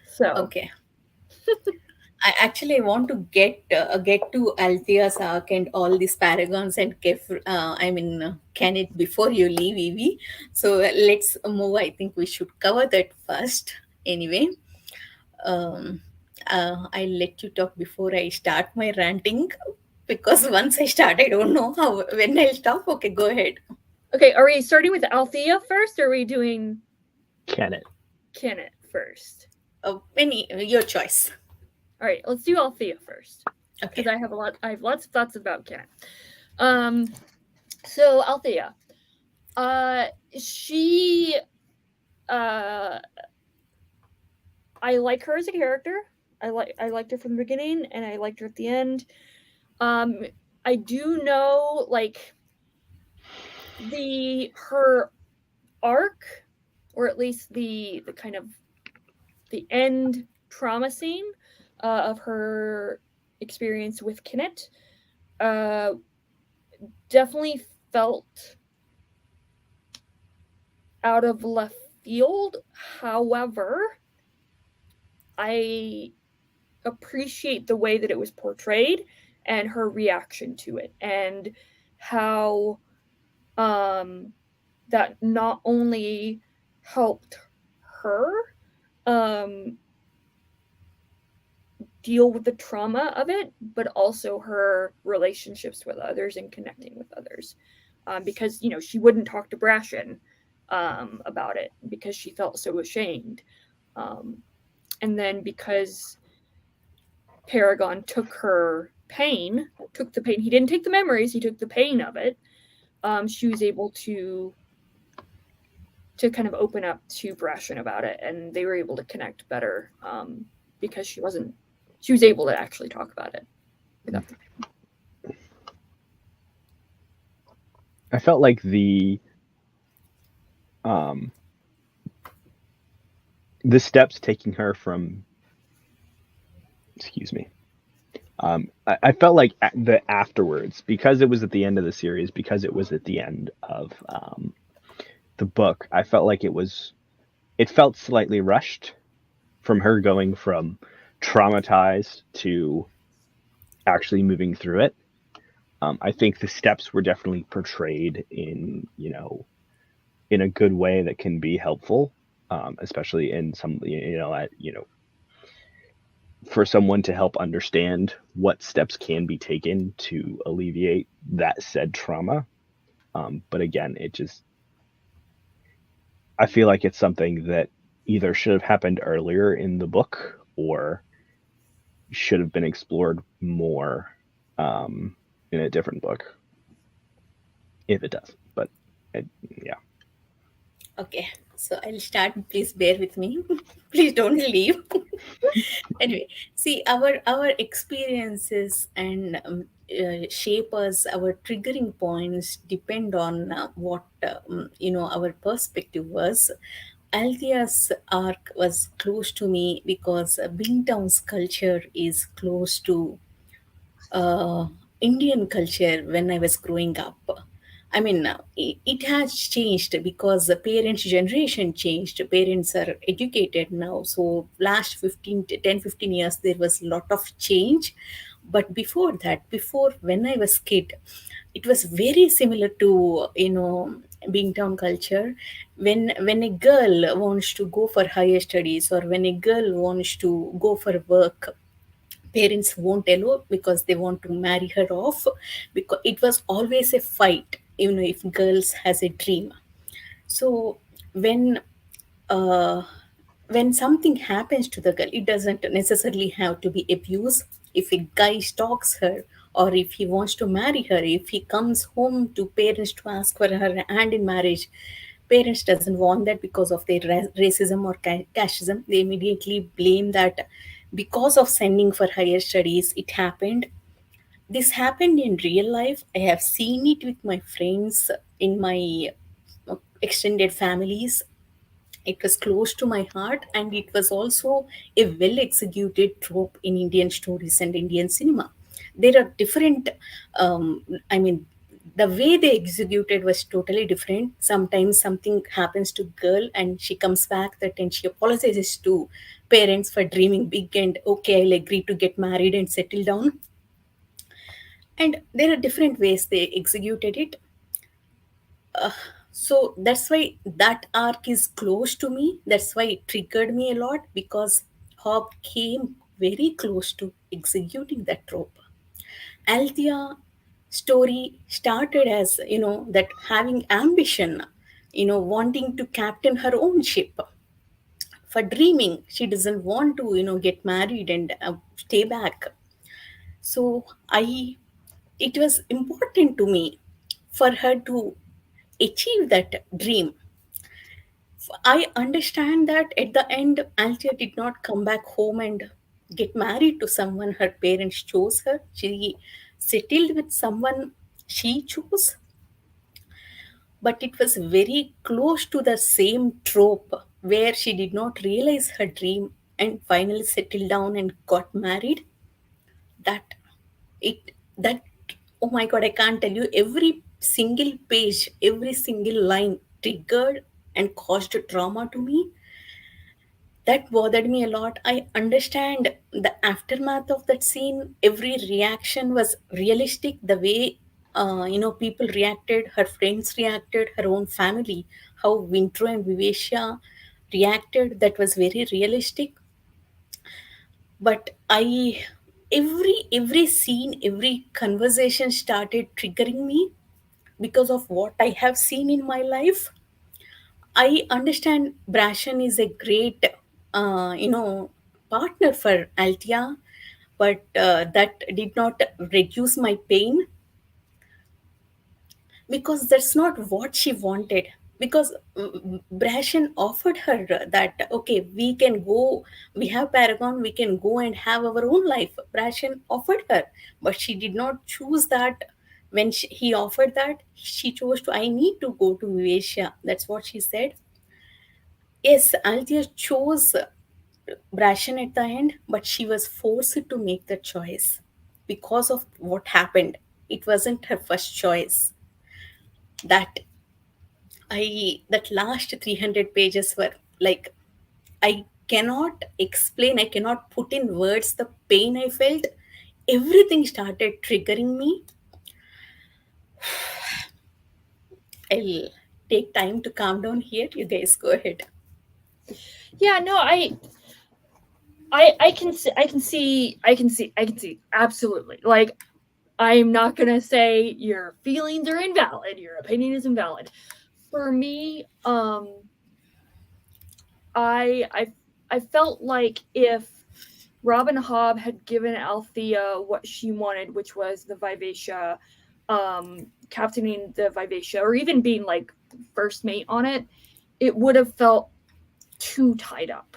So Okay. I actually want to get to Althea's arc and all these paragons and Kenneth before you leave Evie. So let's move. I think we should cover that first. Anyway, um, I'll let you talk before I start my ranting because once I start, I don't know how when I'll stop. Okay, go ahead. okay, are we starting with Althea first, or are we doing Kenneth. Kenneth first? Any your choice. All right, let's do Althea first Okay. because I have lots of thoughts about Kenneth. So Althea, she, uh, I like her as a character. I liked her from the beginning, and I liked her at the end. I do know like her arc, or at least the kind of the end trauma scene of her experience with Kenneth definitely felt out of left field. However, I appreciate the way that it was portrayed and her reaction to it, and how that not only helped her um, deal with the trauma of it, but also her relationships with others and connecting with others. Because she wouldn't talk to Brashen about it because she felt so ashamed, and then because Paragon took the pain. He didn't take the memories; he took the pain of it. She was able to kind of open up to Brashen about it, and they were able to connect better because she was able to actually talk about it without the pain. I felt like the steps taking her from, excuse me, I felt like the afterwards, because it was at the end of the series, because it was at the end of the book, I felt like it felt slightly rushed, from her going from traumatized to actually moving through it. I think the steps were definitely portrayed in a good way that can be helpful, especially in some for someone to help understand what steps can be taken to alleviate that said trauma. But again, I feel like it's something that either should have happened earlier in the book or should have been explored more in a different book, if it does. But yeah. Okay, so I'll start. Please bear with me. Please don't leave. Anyway, see, our experiences and shape us. Our triggering points depend on what our perspective was. Althea's arc was close to me because Bingtown's culture is close to uh, Indian culture when I was growing up. I mean, it has changed because the parents' generation changed. Parents are educated now. So last 10 15 years, there was a lot of change. But before that, before when I was kid, it was very similar to, being town culture. When a girl wants to go for higher studies or when a girl wants to go for work, parents won't allow because they want to marry her off, because it was always a fight, if girls has a dream. So when uh, when something happens to the girl, it doesn't necessarily have to be abuse. If a guy stalks her, or if he wants to marry her, if he comes home to parents to ask for her hand in marriage, parents doesn't want that because of their racism or casteism. They immediately blame that because of sending for higher studies it happened. This happened in real life. I have seen it with my friends, in my extended families. It was close to my heart, and it was also a well executed trope in Indian stories and Indian cinema. There are different, I mean, the way they executed was totally different. Sometimes something happens to girl and she comes back that and she apologizes to parents for dreaming big and okay, I'll agree to get married and settle down. And there are different ways they executed it. So that's why that arc is close to me. That's why it triggered me a lot, because Hobb came very close to executing that trope. Althea story started as, that having ambition, wanting to captain her own ship, for dreaming. She doesn't want to, get married and stay back. So it was important to me for her to achieve that dream. I understand that at the end, Althea did not come back home and get married to someone her parents chose her. She settled with someone she chose, but it was very close to the same trope where she did not realize her dream and finally settled down and got married. That it that oh my god, I can't tell you, every single page, every single line triggered and caused trauma to me. That bothered me a lot. I understand the aftermath of that scene. Every reaction was realistic. The way people reacted, her friends reacted, her own family, how Wintro and Vivesha reacted, that was very realistic. But every scene, every conversation started triggering me because of what I have seen in my life. I understand Brashan is a great, partner for Altia, but that did not reduce my pain, because that's not what she wanted. Because Brashan offered her that, okay, we can go, we have Paragon, we can go and have our own life. Brashan offered her, but she did not choose that. When he offered that, she chose to, I need to go to Vivesha. That's what she said. Yes, Althea chose Brashan at the end, but she was forced to make the choice because of what happened. It wasn't her first choice. That that last 300 pages were like, I cannot explain, I cannot put in words the pain I felt. Everything started triggering me. I'll take time to calm down here. You guys go ahead. Yeah, no, I can see absolutely. Like, I'm not gonna say your feelings are invalid, your opinion is invalid. For me, I felt like if Robin Hobb had given Althea what she wanted, which was the Vivacia, captaining the Vivacia, or even being like first mate on it, it would have felt too tied up.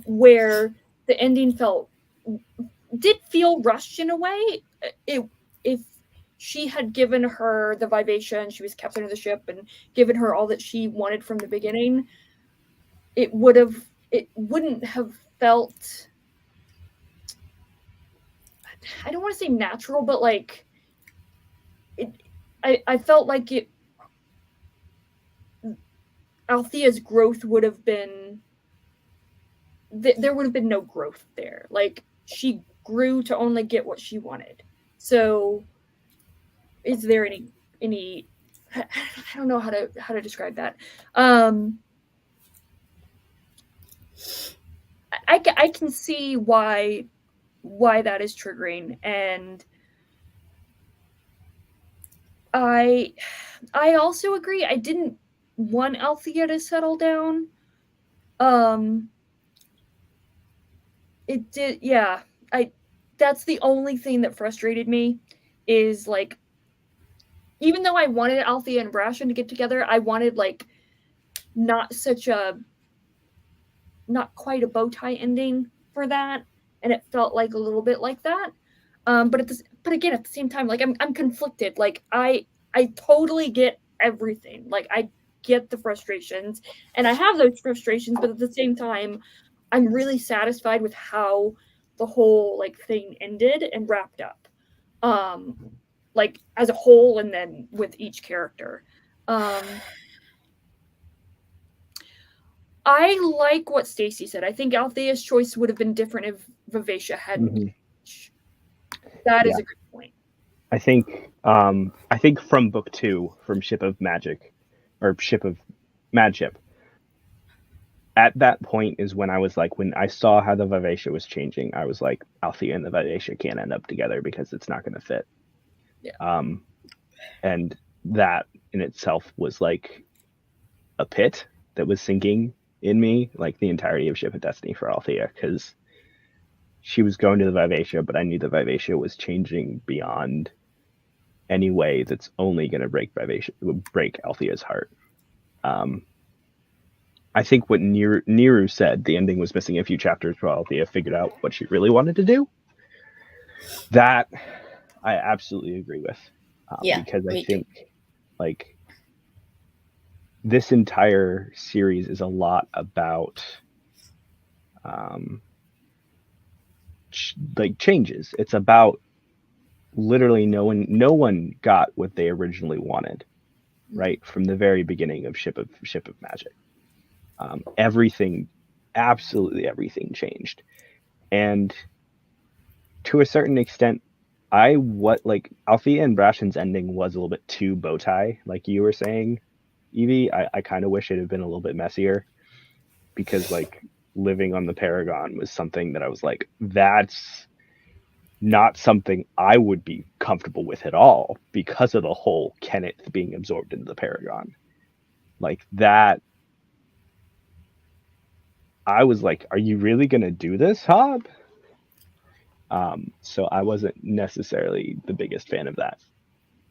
Where the ending did feel rushed in a way. If she had given her the Vivacia and she was captain of the ship and given her all that she wanted from the beginning, it wouldn't have felt, I don't want to say natural, but like I felt like Althea's growth would have been, there would have been no growth there. Like, she grew to only get what she wanted. So is there any I don't know how to describe that. I can see why that is triggering, and I also agree. I didn't want Althea to settle down. It did, yeah. That's the only thing that frustrated me, is like, even though I wanted Althea and Brashan to get together, I wanted like not quite a bow tie ending for that, and it felt like a little bit like that. But again, at the same time, like, I'm conflicted. Like, I totally get everything. Like, get the frustrations, and I have those frustrations, but at the same time, I'm really satisfied with how the whole like thing ended and wrapped up. Like as a whole and then with each character. Um I like what Stacy said. I think Althea's choice would have been different if Vivacia hadn't. Hmm. That is Yeah, a good point. I think from book 2, from Ship of Magic, or Ship of Madship, at that point is when I was like, when I saw how the Vivacia was changing, I was like, Althea and the Vivacia can't end up together because it's not going to fit. Yeah. And that in itself was like a pit that was sinking in me, like the entirety of Ship of Destiny for Althea, because she was going to the Vivacia, but I knew the Vivacia was changing beyond any way that's only going to break Althea's heart. Um, I think what Niru said, the ending was missing a few chapters while Althea figured out what she really wanted to do. That I absolutely agree with, Yeah, because I me too. think like this entire series is a lot about um, like changes. It's about literally no one got what they originally wanted, right from the very beginning of Ship of Magic. Everything, absolutely everything changed, and to a certain extent, I what like Althea and Brashen's ending was a little bit too bow tie, like you were saying, Evie. I kind of wish it had been a little bit messier, because like living on the Paragon was something that I was like, that's not something I would be comfortable with at all, because of the whole Kenneth being absorbed into the Paragon. Like that, I was like, are you really gonna do this, Hobb? So I wasn't necessarily the biggest fan of that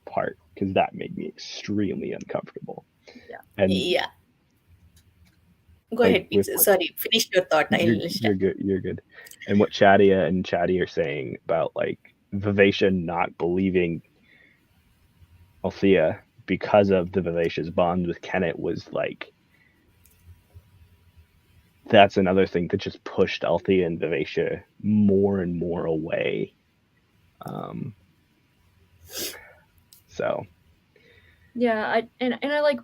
part, because that made me extremely uncomfortable. Yeah. And Yeah. Go like ahead, with Pete. what Sorry, finish your thought. I'll you're start. good, you're good. And what Chadia and Chatty are saying about like Vivacia not believing Althea because of the Vivacia's bond with Kenneth was like, that's another thing that just pushed Althea and Vivacia more and more away. Um, so Yeah, and I like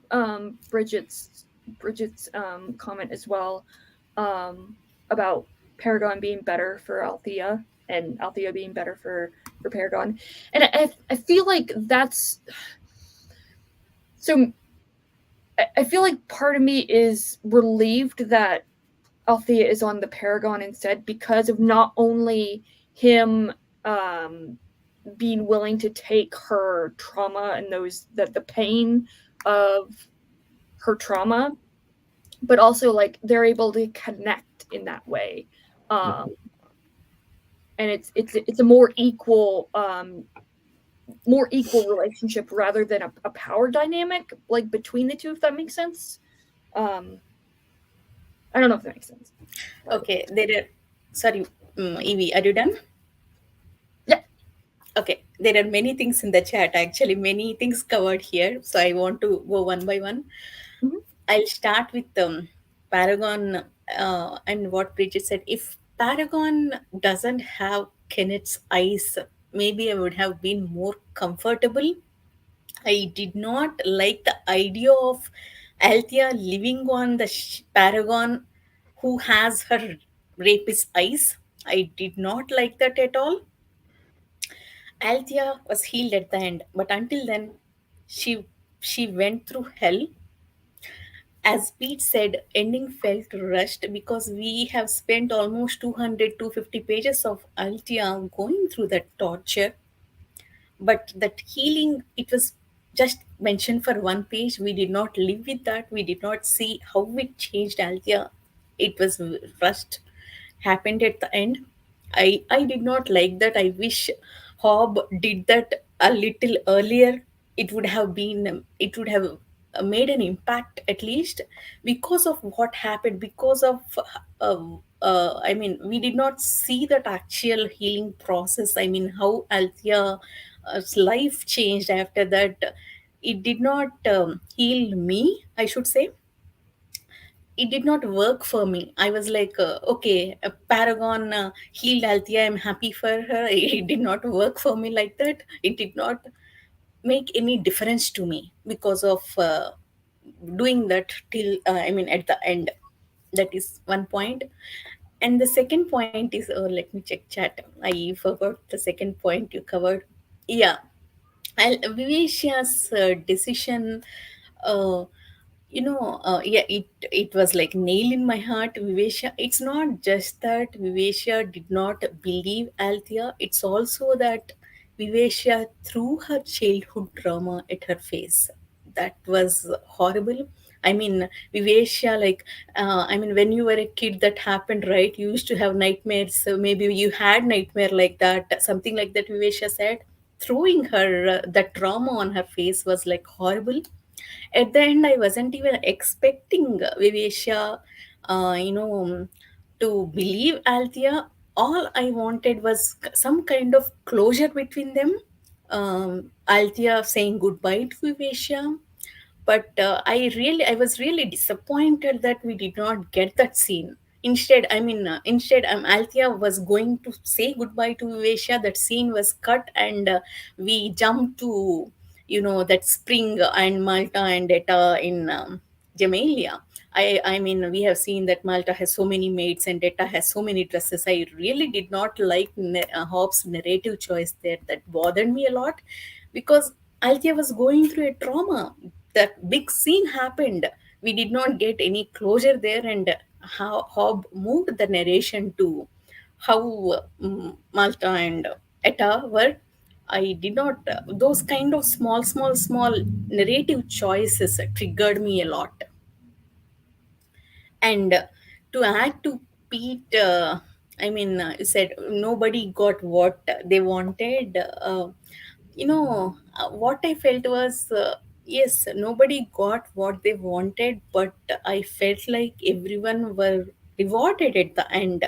Bridget's comment as well, about Paragon being better for Althea and Althea being better for Paragon. And I feel like that's so I feel like part of me is relieved that Althea is on the Paragon instead, because of not only him um being willing to take her trauma and those that the pain of her trauma, but also like they're able to connect in that way. Um and it's a more equal relationship rather than a power dynamic like between the two, if that makes sense. Um I don't know if that makes sense. But Okay, there are. Sorry, Evie, are you done? yeah. Okay, there are many things in the chat. Actually, many things covered here. So I want to go one by one. Mhm. I'll start with Paragon and what Bridget said. If Paragon doesn't have Kenneth's eyes, maybe I would have been more comfortable. I did not like the idea of Althea living on the Paragon who has her rapist eyes. I did not like that at all. Althea was healed at the end, but until then, she went through hell. As Pete said, ending felt rushed because we have spent almost 200 250 pages of Althea going through that torture. But that healing, it was just mentioned for one page. We did not live with that. We did not see how it changed Althea. It was rushed, happened at the end. I did not like that. I wish Hobb did that a little earlier. It would have made an impact at least, because of what happened, because of I mean, we did not see that actual healing process. I mean, how Althea's life changed after that. it did not heal me, I should say. It did not work for me. I was like, okay, a Paragon healed Althea. I'm happy for her. It did not work for me like that. It did not make any difference to me because of doing that till I mean at the end. That is one point. And the second point is, let me check chat. I forgot the second point you covered. Yeah, Vivecia's decision. Uh, yeah, it was like nail in my heart. Vivesha, it's not just that Vivesha did not believe Althea, it's also that Vivesha threw her childhood trauma at her face. That was horrible. I mean, Vivesha, like, I mean, when you were a kid, that happened, right? You used to have nightmares. So maybe you had nightmare like that, something like that. Vivesha said, throwing her that trauma on her face was like horrible. At the end, I wasn't even expecting Vivesha, to believe Althea. All I wanted was some kind of closure between them. Althea saying goodbye to Vivesha, but I was really disappointed that we did not get that scene. Instead, Althea was going to say goodbye to Vivesha. That scene was cut, and we jumped to that spring and Malta and Etta in Jamelia. I mean, we have seen that Malta has so many maids and Etta has so many dresses. I really did not like Hobbs' narrative choice there. That bothered me a lot because Althea was going through a trauma. That big scene happened. We did not get any closure there, and how Hobb moved the narration to how Malta and Etta were. I did not, those kind of small narrative choices triggered me a lot. And to add to Pete, you said nobody got what they wanted. What I felt was, yes, nobody got what they wanted, but I felt like everyone were rewarded at the end.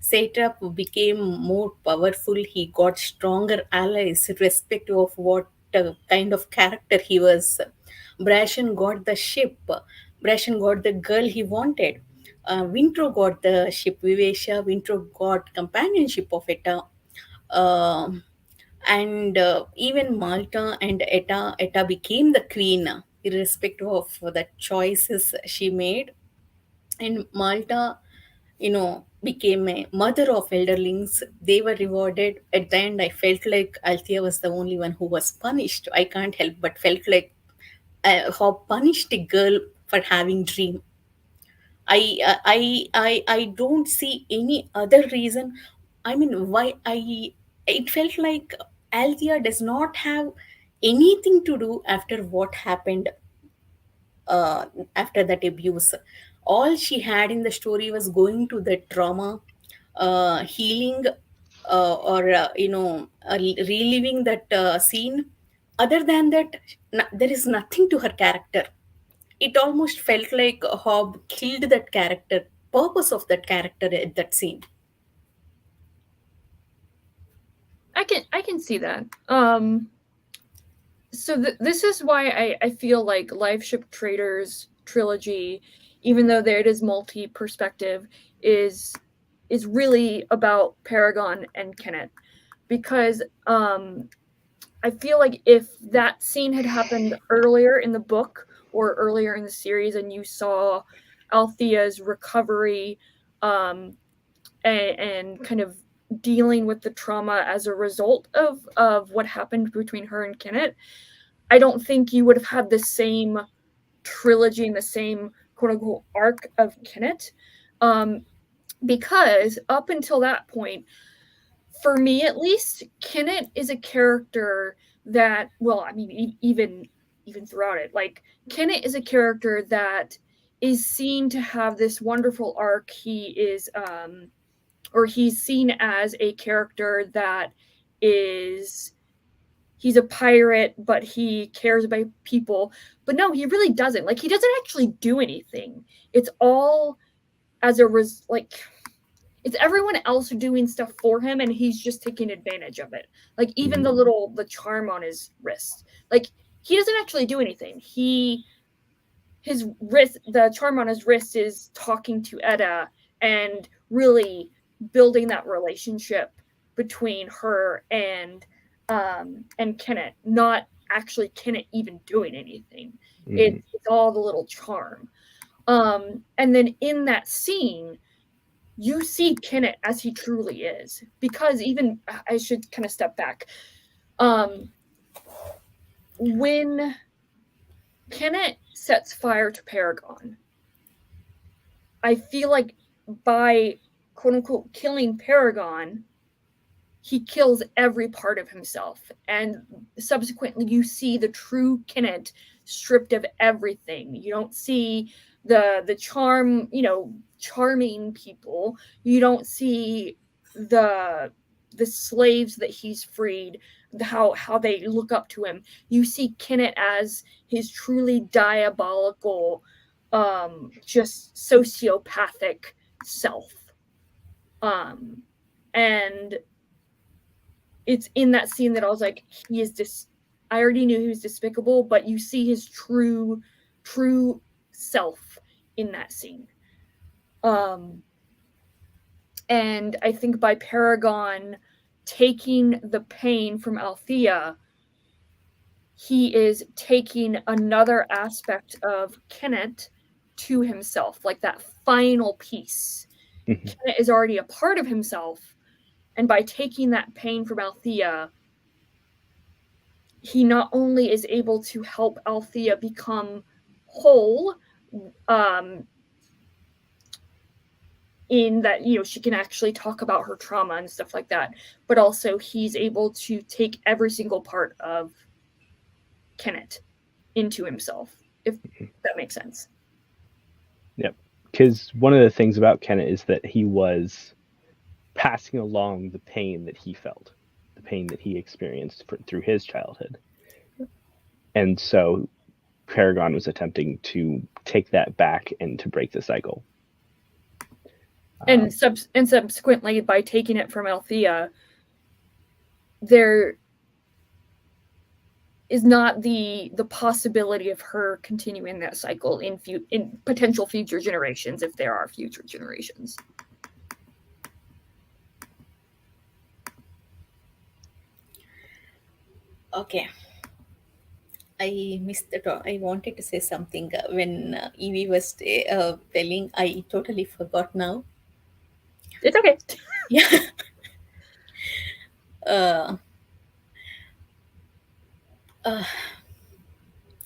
Satrap became more powerful. He got stronger allies, irrespective of what kind of character he was. Brashen got the ship. Brashen got the girl he wanted. Wintro got the ship Vivesha. Wintro got companionship of Etta. Um and even Malta and Etta became the queen, irrespective of the choices she made. And Malta, became a mother of elderlings. They were rewarded. At the end, I felt like Althea was the only one who was punished. I can't help but felt like how punished a girl for having dream. I don't see any other reason. I mean, why I it felt like Althea does not have anything to do after what happened uh, after that abuse. All she had in the story was going to the trauma, healing, or reliving that scene. Other than that, there is nothing to her character. It almost felt like Hobb killed that character, purpose of that character at that scene. I can see that. So this is why I feel like Liveship Traders trilogy, even though there it is multi-perspective, is really about Paragon and Kenneth, because I feel like if that scene had happened earlier in the book or earlier in the series, and you saw Althea's recovery, and kind of dealing with the trauma as a result of what happened between her and Kenneth, I don't think you would have had the same trilogy and the same quote unquote arc of Kenneth. Because up until that point, for me at least, Kenneth is a character that, well, I mean, even throughout it, like, Kenneth is a character that is seen to have this wonderful arc. He is or he's seen as a character that is, he's a pirate, but he cares about people. But no, he really doesn't. Like, he doesn't actually do anything. It's all as a like, it's everyone else doing stuff for him, and he's just taking advantage of it. Like, even the charm on his wrist. Like, he doesn't actually do anything. His wrist, the charm on his wrist, is talking to Etta and really building that relationship between her and Kenneth, not actually Kenneth even doing anything. It's all the little charm. And then in that scene, you see Kenneth as he truly is, because even I should kind of step back. When Kenneth sets fire to Paragon, I feel like by quote unquote killing Paragon, he kills every part of himself. And subsequently, you see the true Kenneth stripped of everything. You don't see the charm, charming people. You don't see the slaves that he's freed, how they look up to him. You see Kenneth as his truly diabolical, just sociopathic self. And it's in that scene that I was like, he is I already knew he was despicable, but you see his true self in that scene. And I think by Paragon taking the pain from Althea, he is taking another aspect of Kenneth to himself, like that final piece. Kenneth is already a part of himself, and by taking that pain from Althea, he not only is able to help Althea become whole, in that, she can actually talk about her trauma and stuff like that, but also he's able to take every single part of Kenneth into himself, if that makes sense. Yep. Because one of the things about Kenneth is that he was passing along the pain that he felt, the pain that he experienced through his childhood. And so Paragon was attempting to take that back and to break the cycle. And subsequently, by taking it from Althea, there is not the possibility of her continuing that cycle in potential future generations, if there are future generations. Okay. I missed the talk. I wanted to say something when Evie was telling. I totally forgot now. It's okay. Yeah. uh, uh,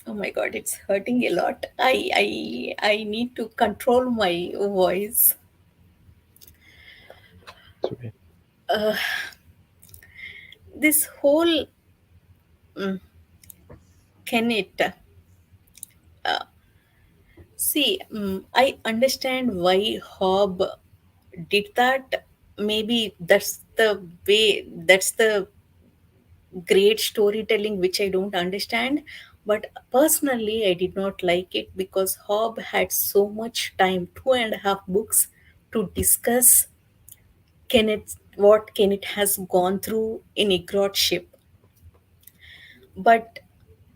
oh my god, it's hurting a lot. I need to control my voice. Okay. This whole Kenneth. See, I understand why Hobb did that. Maybe that's the way. That's the great storytelling which I don't understand. But personally, I did not like it because Hobb had so much time, 2.5 books, to discuss what Kenneth has gone through in Igrot ship. But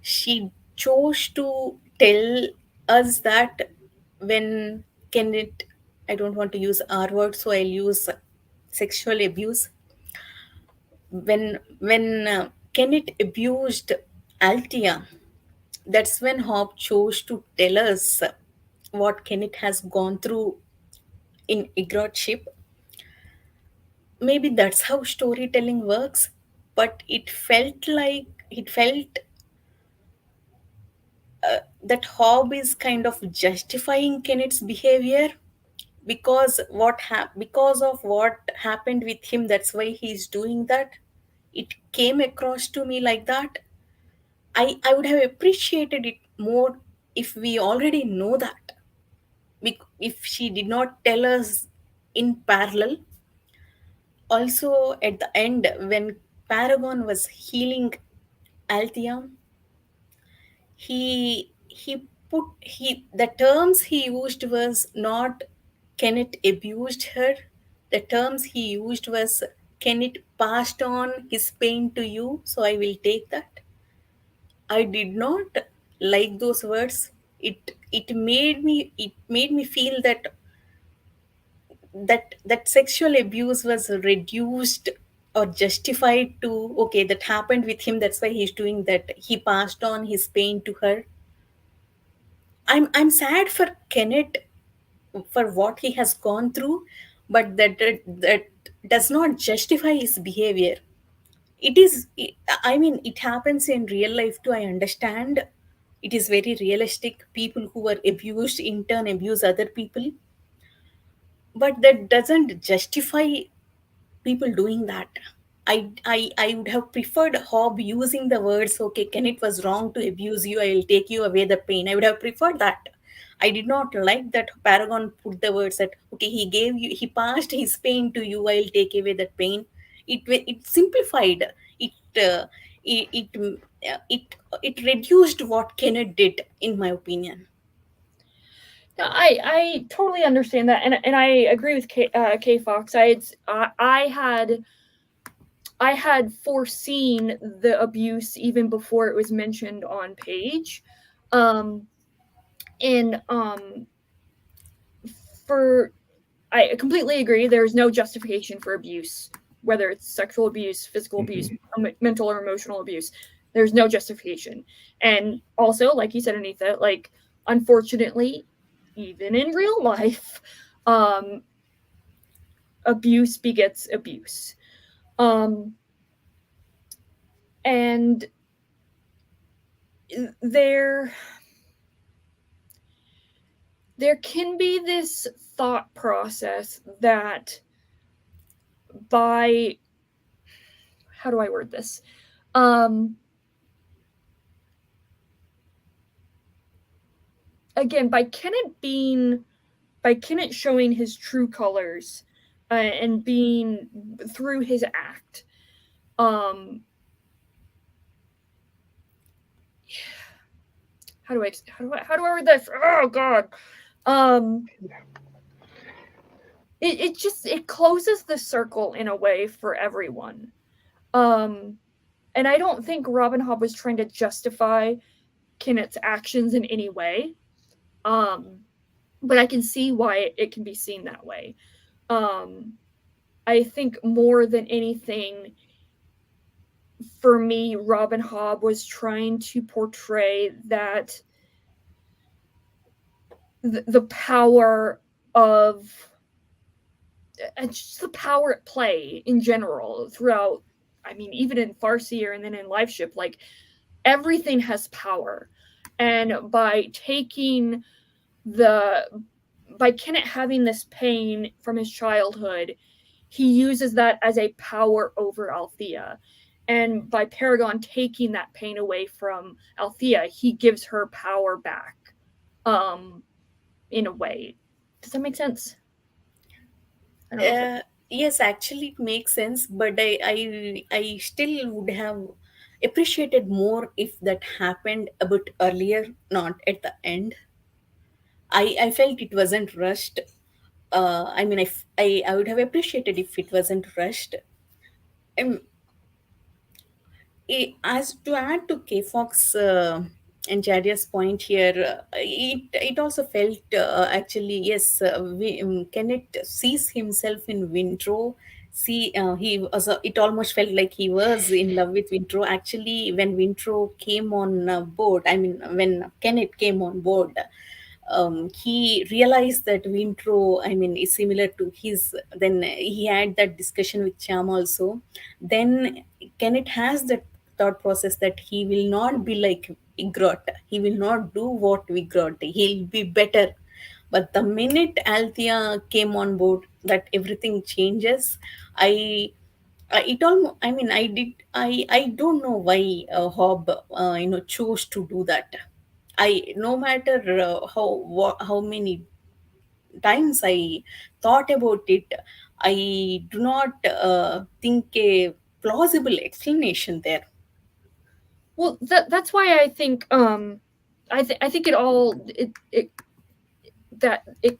she chose to tell us that when Kenneth, I don't want to use R word, so I'll use sexual abuse. When Kenneth abused Altia, that's when Hobb chose to tell us what Kenneth has gone through in Igrot ship. Maybe that's how storytelling works, but it felt that Hobb is kind of justifying Kenneth's behavior because of what happened with him. That's why he's doing that. It came across to me like that. I would have appreciated it more if we already know that. If she did not tell us in parallel. Also, at the end, when Paragon was healing Althea, he the terms he used was not Kenneth abused her. The terms he used was Kenneth passed on his pain to you, so I will take that. I did not like those words. It made me feel that sexual abuse was reduced or justified to, okay, that happened with him, that's why he's doing that, he passed on his pain to her. I'm sad for Kenneth for what he has gone through, but that does not justify his behavior. It is, I mean, it happens in real life too, I understand. It is very realistic, people who are abused in turn abuse other people, but that doesn't justify people doing that. I would have preferred Hobb using the words, okay, Ken, it was wrong to abuse you, I'll take you away the pain. I would have preferred that. I did not like that Paragon put the words that, okay, he passed his pain to you, I'll take away that pain. It simplified it. It it it reduced what Kenneth did, in my opinion. No, I totally understand that, and I agree with K Fox. I had foreseen the abuse even before it was mentioned on page, um, and for I completely agree. There's no justification for abuse, whether it's sexual abuse, physical abuse, mental or emotional abuse. There's no justification, and also, like you said, Anita, like unfortunately, even in real life, um, abuse begets abuse. And there can be this thought process that by, how do I word this? Again, by Kenneth showing his true colors, and being through his act, how do I word this? Oh God. It closes the circle in a way for everyone. And I don't think Robin Hobb was trying to justify Kenneth's actions in any way. But I can see why it can be seen that way. I think more than anything, for me, Robin Hobb was trying to portray that the power of, just the power at play in general throughout. I mean, even in Farseer and then in Liveship, like everything has power, and by Kenneth having this pain from his childhood, he uses that as a power over Althea. And by Paragon taking that pain away from Althea, he gives her power back. In a way. Does that make sense? I don't know if Yes, actually, it makes sense, but I still would have appreciated more if that happened a bit earlier, not at the end. I felt it wasn't rushed. I mean, I would have appreciated if it wasn't rushed. Um, as to add to K Fox and Jadia's point here, it also felt, actually, yes, Kenneth sees himself in Wintro. See, he was. It almost felt like he was in love with Wintro. Actually, when Wintro came on board, I mean, when Kenneth came on board, he realized that Wintro, I mean, is similar to his. Then he had that discussion with Cham also. Then Kenneth has that thought process that he will not be like Igrot. He will not do what Igrot. He'll be better. But the minute Althea came on board, that everything changes. It almost. I mean, I did. I don't know why Hobb, chose to do that. No matter how many times I thought about it, I do not think a plausible explanation there. well, that's why I think I think it all it that it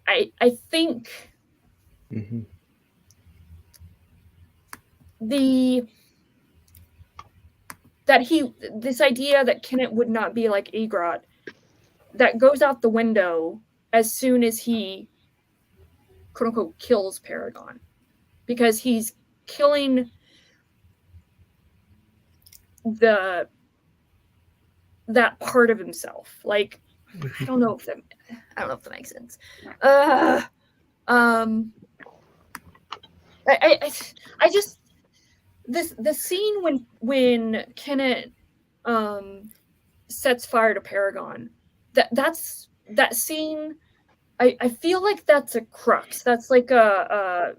I think Mm-hmm. the that this idea that Kenneth would not be like Egrat, that goes out the window as soon as he, quote unquote, kills Paragon, because he's killing that part of himself. Like, I don't know if that makes sense. I just, the scene when Kenneth sets fire to Paragon, that scene, I feel like that's a crux. That's like a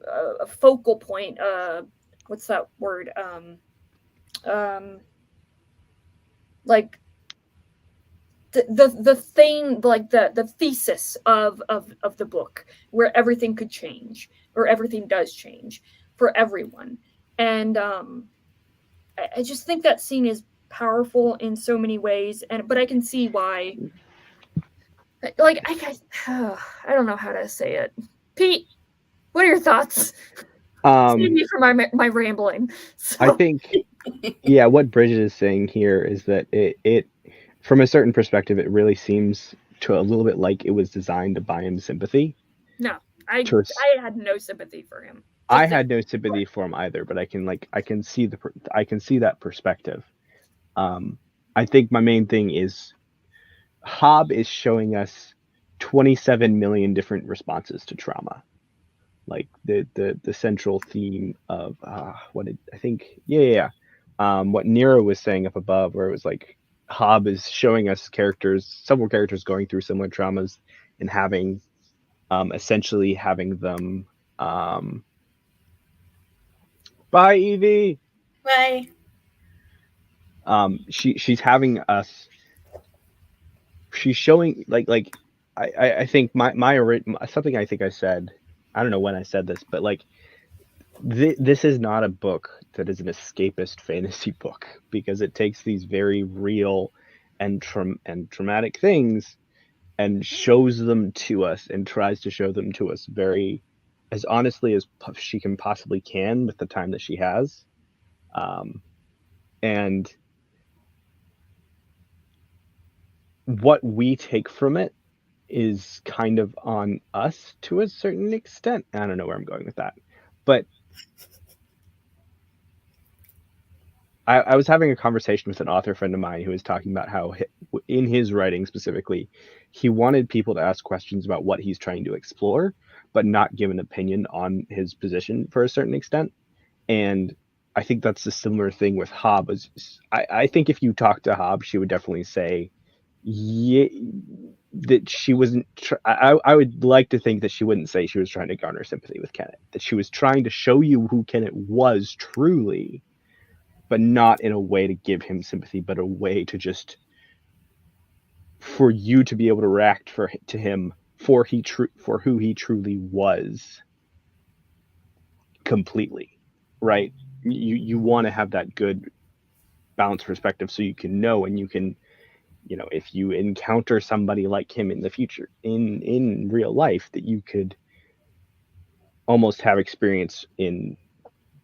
focal point. What's that word? Like the thing, like the thesis of the book, where everything could change, or everything does change for everyone. And I just think that scene is powerful in so many ways, but I can see why. Like, I don't know how to say it. Pete, what are your thoughts? Save me for my rambling. So. I think, yeah, what Bridget is saying here is that it from a certain perspective, it really seems to a little bit like it was designed to buy him sympathy. No, I had no sympathy for him. I had no sympathy for him either, but I can see that perspective. I think my main thing is Hobb is showing us 27 million different responses to trauma. Like the central theme of what Nero was saying up above, where it was like Hobb is showing us several characters going through similar traumas and having essentially having them bye Evie. Bye. She's having us. She's showing like I think my something I think I said, I don't know when I said this, but like this is not a book that is an escapist fantasy book, because it takes these very real and traumatic things and shows them to us and tries to show them to us very as honestly as she can possibly can with the time that she has. And what we take from it is kind of on us to a certain extent. I don't know where I'm going with that, but I was having a conversation with an author friend of mine who was talking about how in his writing specifically, he wanted people to ask questions about what he's trying to explore, but not give an opinion on his position for a certain extent. And I think that's a similar thing with Hobb. I think if you talk to Hobb, she would definitely say, yeah, that she wasn't. I would like to think that she wouldn't say she was trying to garner sympathy with Kenneth. That she was trying to show you who Kenneth was truly, but not in a way to give him sympathy, but a way to just for you to be able to react to him for who he truly was completely, right? You want to have that good balanced perspective so you can know, and you can, if you encounter somebody like him in the future in real life, that you could almost have experience in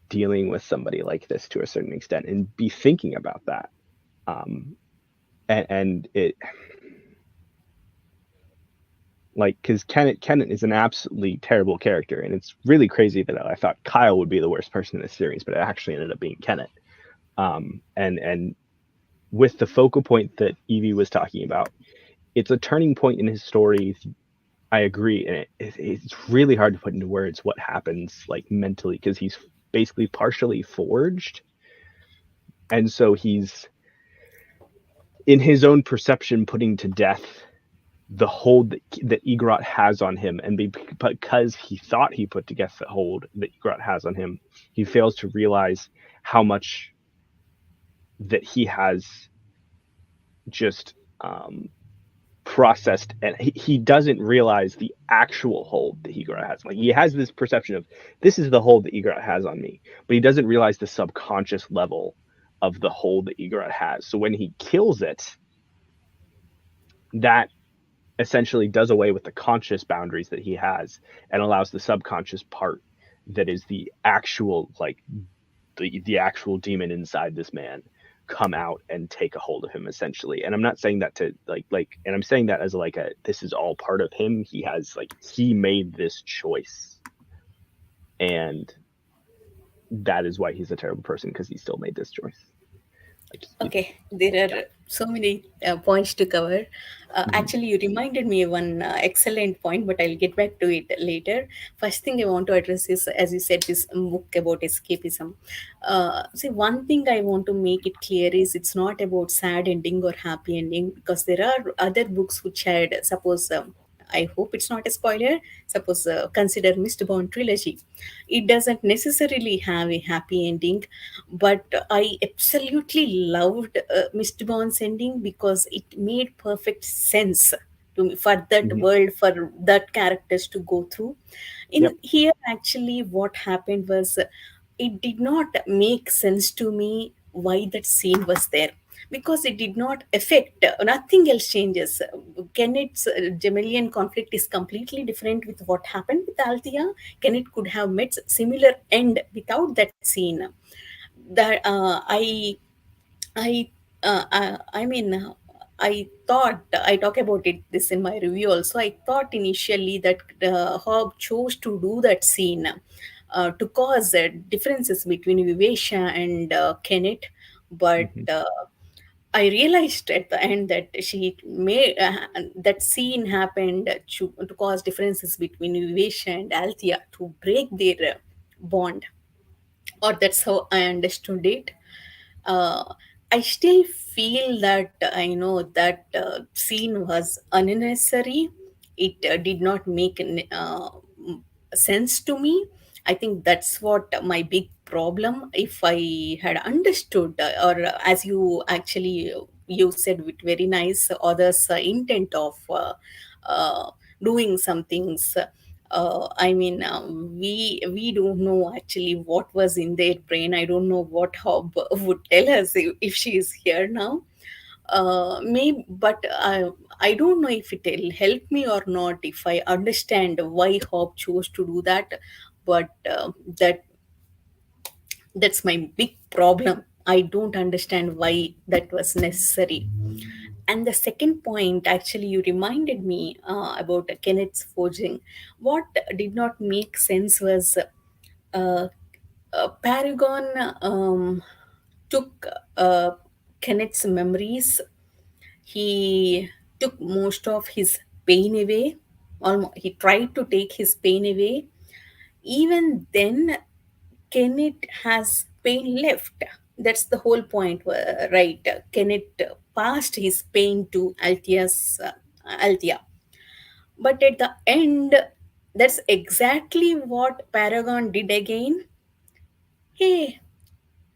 dealing with somebody like this to a certain extent and be thinking about that. And it, like, because Kenneth is an absolutely terrible character, and it's really crazy that I thought Kyle would be the worst person in this series, but it actually ended up being Kenneth. And with the focal point that Evie was talking about, it's a turning point in his story. I agree, and it's really hard to put into words what happens, like, mentally, because he's basically partially forged, and so he's in his own perception putting to death the hold that Egrat has on him, and because he thought he put to death the hold that Egrat has on him, he fails to realize how much that he has just processed, and he doesn't realize the actual hold that Egrat has. Like, he has this perception of, this is the hold that Egrat has on me, but he doesn't realize the subconscious level of the hold that Egrat has. So when he kills it, that essentially does away with the conscious boundaries that he has and allows the subconscious part that is the actual, like, the actual demon inside this man come out and take a hold of him essentially. And I'm not saying that to and I'm saying that as like a this is all part of him. He has like he made this choice, and that is why he's a terrible person, because he still made this choice. Like Okay, there yeah. are so many points to cover. Mhm. Actually, you reminded me of one excellent point, but I'll get back to it later. First thing I want to address is, as you said, this book about escapism. See, one thing I want to make it clear is it's not about sad ending or happy ending, because there are other books which had, suppose, I hope it's not a spoiler. Suppose consider Mistborn trilogy. It doesn't necessarily have a happy ending, but I absolutely loved Mistborn's ending because it made perfect sense to me for that Mhm. world, for that characters to go through. Yep. In here, actually, what happened was it did not make sense to me why that scene was there, because it did not affect, nothing else changes. Kenneth's Gemelian conflict is completely different with what happened with Althea. Kenneth could have met similar end without that scene. That I I mean I thought I talk about it this in my review also. I thought initially that Hobb chose to do that scene to cause differences between Vivesha and Kenneth, but Mhm. I realized at the end that she made that scene happened to cause differences between Vivesha and Althea to break their bond, or that's how I understood it. uh, I still feel that I know that scene was unnecessary. It did not make sense to me. I think that's what my big problem. If I had understood, or as you actually you said with very nice others' intent of doing some things. I mean, we don't know actually what was in their brain. I don't know what Hobb would tell us if she is here now. Maybe, but I don't know if it'll help me or not if I understand why Hobb chose to do that. But that's my big problem. I don't understand why that was necessary. And the second point, actually, you reminded me about Kenneth's forging. What did not make sense was Paragon took Kenneth's memories. He took most of his pain away. Almost, he tried to take his pain away. Even then, Kenneth has pain left. That's the whole point, right? Kenneth passed his pain to Althea. But at the end, that's exactly what Paragon did again. Hey,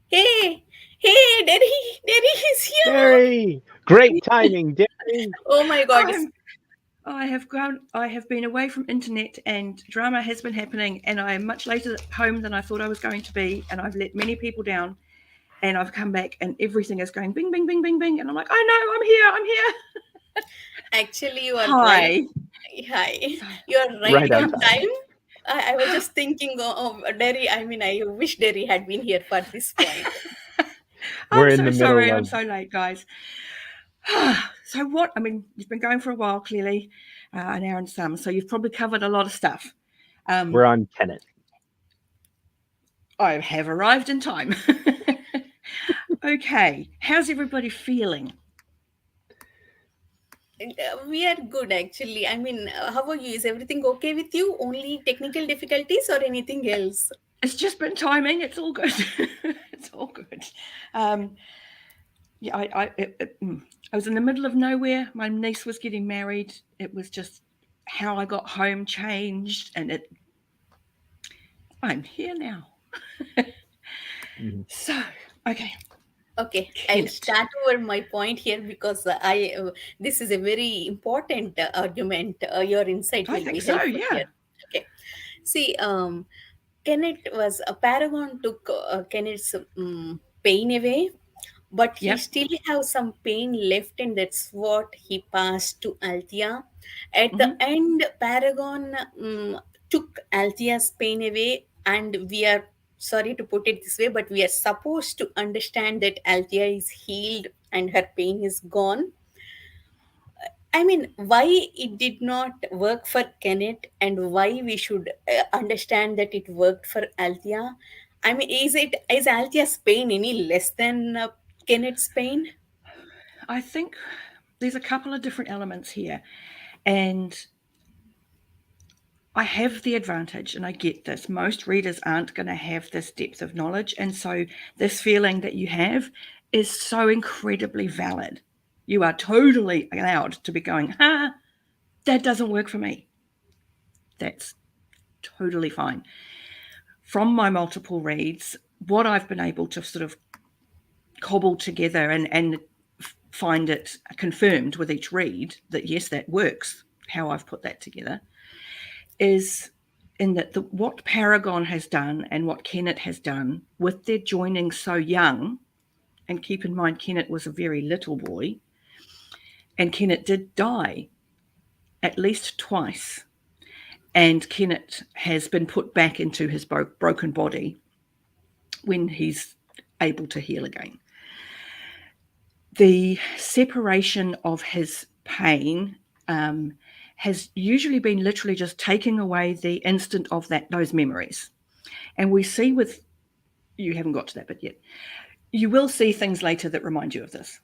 hey, hey, Derry is here. Derry, great timing, Derry. Oh my God, it's I'm I have been away from internet and drama has been happening and I am much later home than I thought I was going to be and I've let many people down and I've come back and everything is going bing bing bing bing bing and I'm like, "I know, I'm here." actually you are right. Hi. Hi, So you are right Right it on on comes time. time. I was just thinking of Derry. I mean, I wish Derry had been here for this point. We're I'm in so the middle sorry I'm of so late, guys. So what? I mean, you've been going for a while, clearly, an hour and some. So you've probably covered a lot of stuff. we're Um, on Tenet. I have arrived in time. Okay, how's everybody feeling? We are good actually. I mean, how are you? Is everything okay with you? Only technical difficulties or anything else? It's just been timing. It's all good. It's all good. Um, yeah, I was in the middle of nowhere. My niece was getting married. It was just how I got home changed, and I'm here now. Mhm. So, okay, Okay, I'll Kenneth. start over my point here because I this is a very important argument. Your insight I will think be so. helpful Yeah. here. Okay, see, Kenneth was a Paragon took Kenneth's pain away, but he Yep. still have some pain left, and that's what he passed to Althea. At the Hmm. end, Paragon took Althea's pain away, and we are sorry to put it this way, but we are supposed to understand that Althea is healed and her pain is gone. I mean, why it did not work for Kenneth and why we should understand that it worked for Althea? I mean, is Althea's pain any less than Kenneth's pain? I think there's a couple of different elements here. And I have the advantage, and I get this. Most readers aren't going to have this depth of knowledge. And so, this feeling that you have is so incredibly valid. You are totally allowed to be going, that doesn't work for me. That's totally fine. From my multiple reads, what I've been able to sort of cobble together and find it confirmed with each read that yes, that works, how I've put that together, is in that what Paragon has done and what Kenneth has done with their joining so young, and keep in mind Kenneth was a very little boy, and Kenneth did die at least twice, and Kenneth has been put back into his broken body when he's able to heal again. The separation of his pain has usually been literally just taking away the instant of those memories. And we see with, you haven't got to that bit yet, you will see things later that remind you of this.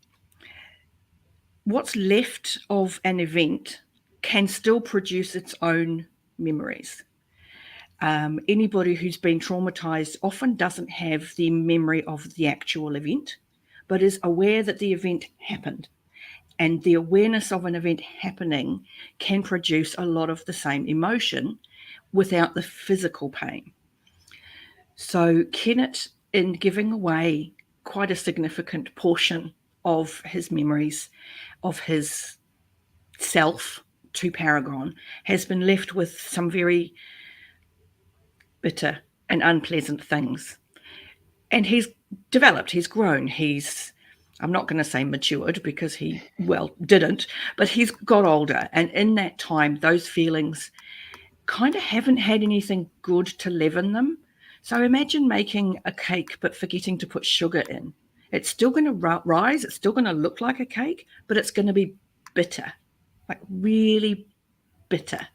What's left of an event can still produce its own memories. Anybody who's been traumatized often doesn't have the memory of the actual event, but is aware that the event happened. And the awareness of an event happening can produce a lot of the same emotion without the physical pain. So Kenneth, in giving away quite a significant portion of his memories of his self to Paragon, has been left with some very bitter and unpleasant things. And he's developed, he's grown, I'm not going to say matured because he, didn't, but he's got older. And in that time, those feelings kind of haven't had anything good to leaven them. So imagine making a cake, but forgetting to put sugar in. It's still going to rise. It's still going to look like a cake, but it's going to be bitter, like really bitter.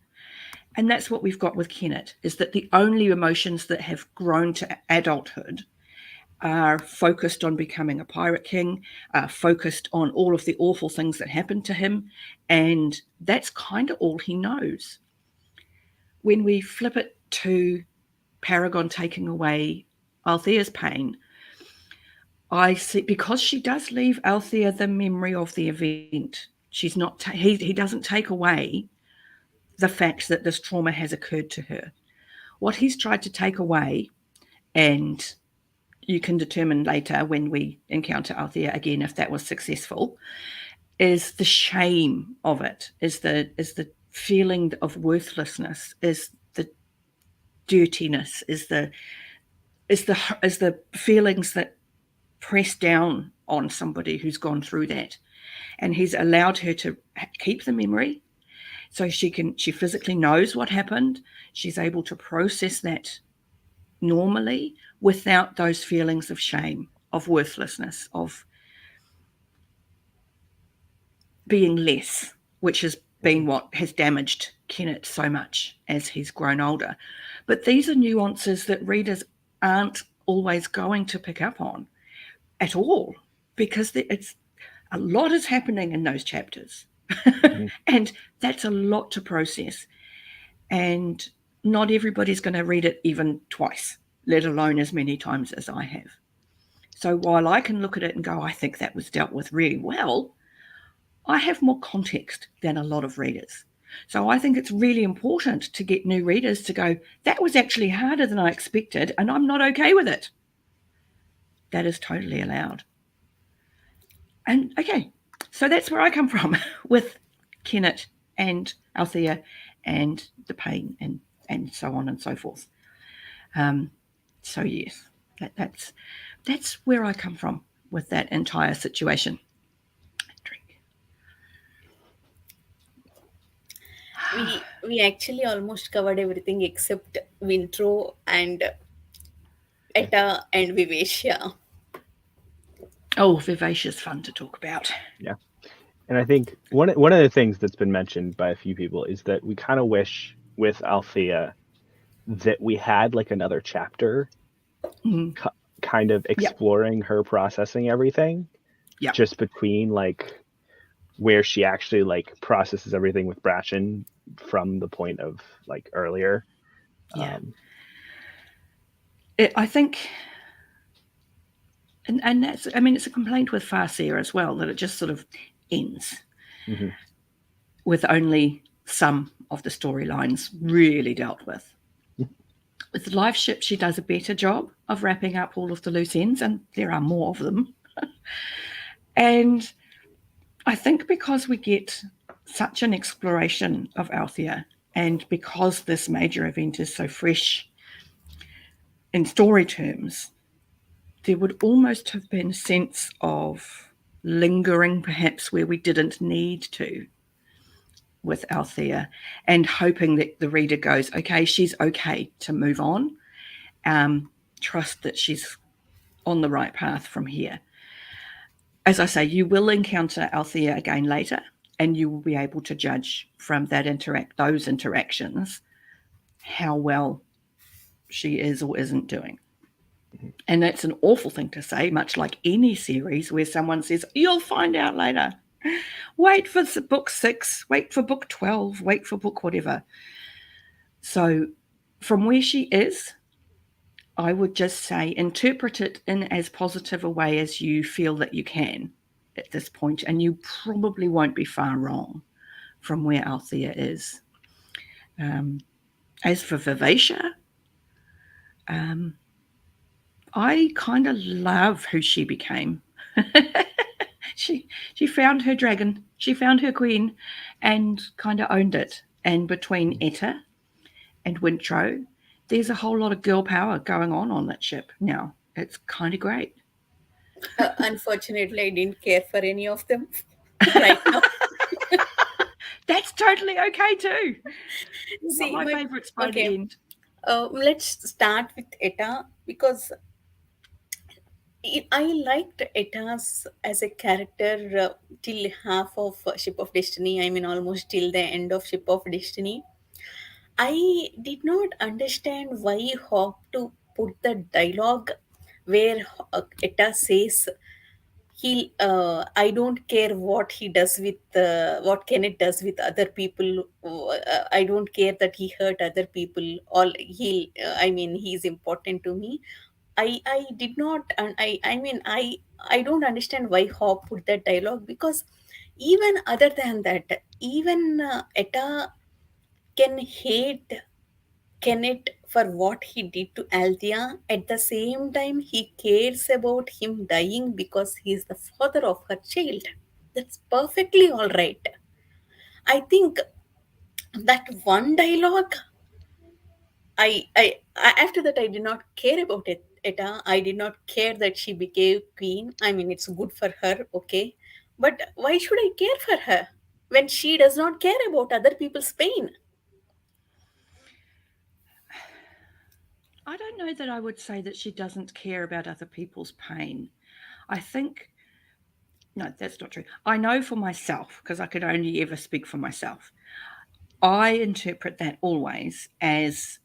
And that's what we've got with Kenneth, is that the only emotions that have grown to adulthood are focused on becoming a pirate king, focused on all of the awful things that happened to him. And that's kind of all he knows. When we flip it to Paragon taking away Althea's pain, I see, because she does leave Althea the memory of the event. She's not, he doesn't take away the fact that this trauma has occurred to her. What he's tried to take away, and you can determine later when we encounter Althea again if that was successful, is the shame of it, is the feeling of worthlessness, is the dirtiness, is the feelings that press down on somebody who's gone through that. And he's allowed her to keep the memory, so she physically knows what happened. She's able to process that normally without those feelings of shame, of worthlessness, of being less, which has been what has damaged Kenneth so much as he's grown older. But these are nuances that readers aren't always going to pick up on at all, because it's a lot is happening in those chapters. Mm-hmm. And that's a lot to process. And not everybody's going to read it even twice, let alone as many times as I have. So while I can look at it and go, I think that was dealt with really well, I have more context than a lot of readers. So I think it's really important to get new readers to go, that was actually harder than I expected, and I'm not okay with it. That is totally allowed. And okay, so that's where I come from with Kenneth and Althea and the pain and so on and so forth. So yes, that's where I come from with that entire situation. Drink. We actually almost covered everything except Wintro and Etta and Vivesha. Oh, Vivacious fun to talk about. And I think one of the things that's been mentioned by a few people is that we kind of wish with Althea that we had like another chapter Mhm. kind of exploring her processing everything. Yep. Just between like where she actually like processes everything with Brashen from the point of like earlier. Yeah. I think, and that's, I mean, it's a complaint with Farseer as well, that it just sort of ends Mhm. with only some of the storylines really dealt with. With Liveship, she does a better job of wrapping up all of the loose ends, and there are more of them. And I think because we get such an exploration of Althea, and because this major event is so fresh in story terms, there would almost have been a sense of lingering perhaps where we didn't need to with Althea, and hoping that the reader goes, okay, she's okay to move on. Trust that she's on the right path from here. As I say, you will encounter Althea again later, and you will be able to judge from those interactions how well she is or isn't doing. And that's an awful thing to say, much like any series where someone says, you'll find out later. Wait for book 6, wait for book 12, wait for book whatever. So from where she is, I would just say interpret it in as positive a way as you feel that you can at this point, and you probably won't be far wrong from where Althea is. As for Vivacia, I kind of love who she became. She found her dragon, she found her queen, and kind of owned it. And between Etta and Wintro, there's a whole lot of girl power going on that ship now. It's kind of great. Unfortunately, I didn't care for any of them right now. That's totally okay too. They're not See, my but favorites by the okay, end. let's start with Etta because I liked Etta's as a character till half of Ship of Destiny. I mean, almost till the end of Ship of Destiny. I did not understand why Hobb to put the dialogue where Etta says I don't care what he does with what Kenneth does with other people. I don't care that he hurt other people. All he I mean he's important to me. I did not, and I mean I don't understand why Hobb put that dialogue, because even other than that, even Etta can hate Kenneth for what he did to Althea. At the same time, he cares about him dying because he is the father of her child. That's perfectly all right. I think that one dialogue, after that, I did not care about it. Etta. I did not care that she became queen. I mean, it's good for her, okay. But why should I care for her when she does not care about other people's pain? I don't know that I would say that she doesn't care about other people's pain. I think, no, that's not true. I know for myself, because I could only ever speak for myself. I interpret that always as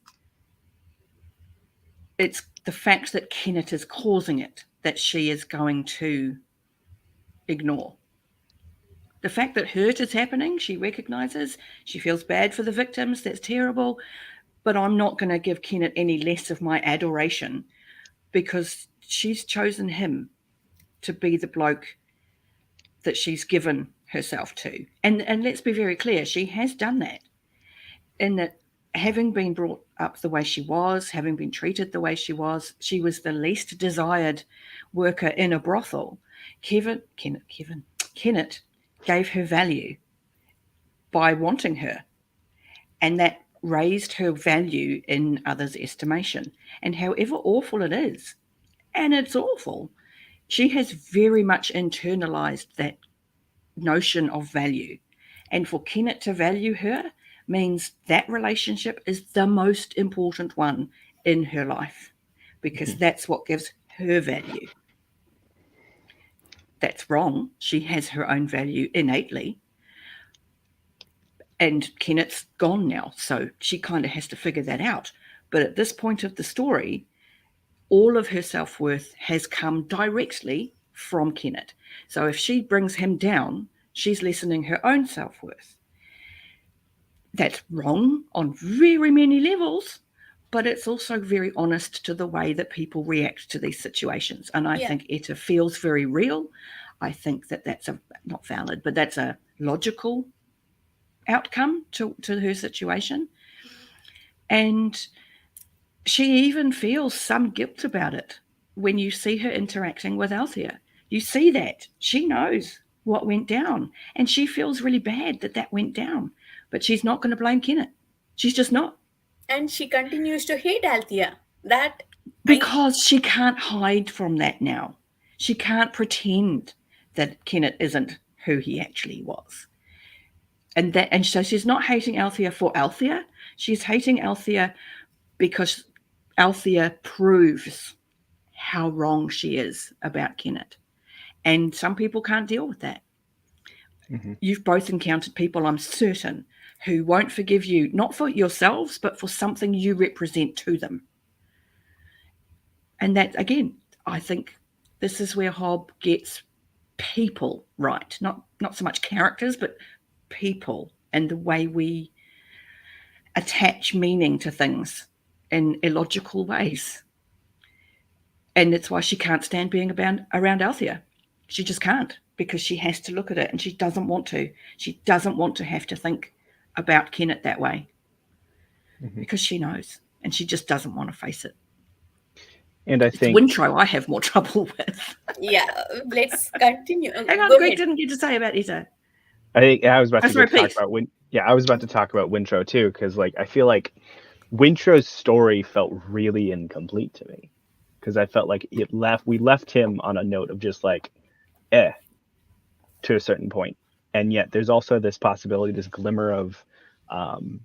it's the fact that Kenneth is causing it that she is going to ignore. The fact that hurt is happening, she recognizes, she feels bad for the victims, that's terrible, but I'm not going to give Kenneth any less of my adoration because she's chosen him to be the bloke that she's given herself to. And let's be very clear, she has done that. In that, having been brought up the way she was, having been treated the way she was the least desired worker in a brothel. Kenneth gave her value by wanting her, and that raised her value in others' estimation. And however awful it is, and it's awful, she has very much internalized that notion of value. And for Kenneth to value her means that relationship is the most important one in her life, because Mhm. that's what gives her value. That's wrong. She has her own value innately. And Kenneth's gone now, so she kind of has to figure that out. But at this point of the story, all of her self-worth has come directly from Kenneth. So if she brings him down, she's lessening her own self-worth. That's wrong on very many levels, but it's also very honest to the way that people react to these situations. And I Yeah. think Etta feels very real. I think that that's a not valid, but that's a logical outcome to her situation. And she even feels some guilt about it when you see her interacting with Althea. You see that. She knows what went down, and she feels really bad that that went down. But she's not going to blame Kenneth. She's just not. And she continues to hate Althea. That I Because she can't hide from that now. She can't pretend that Kenneth isn't who he actually was. And so she's not hating Althea for Althea. She's hating Althea because Althea proves how wrong she is about Kenneth. And some people can't deal with that. Mhm. You've both encountered people, I'm certain, who won't forgive you, not for yourselves, but for something you represent to them. And that, again, I think this is where Hobb gets people right. Not so much characters, but people and the way we attach meaning to things in illogical ways. And that's why she can't stand being around Althea. She just can't, because she has to look at it and she doesn't want to. She doesn't want to have to think about Kenneth that way Mhm. because she knows and she just doesn't want to face it. And I It's think Wintro I have more trouble with. yeah. Let's continue. Hang on, Go Greg ahead. didn't get to say about Etta. I was about Oh, to sorry, get talk Pete. about I was about to talk about Wintro too, because like I feel like Wintro's story felt really incomplete to me, because I felt like we left him on a note of just like eh to a certain point, and yet there's also this possibility, this glimmer of um,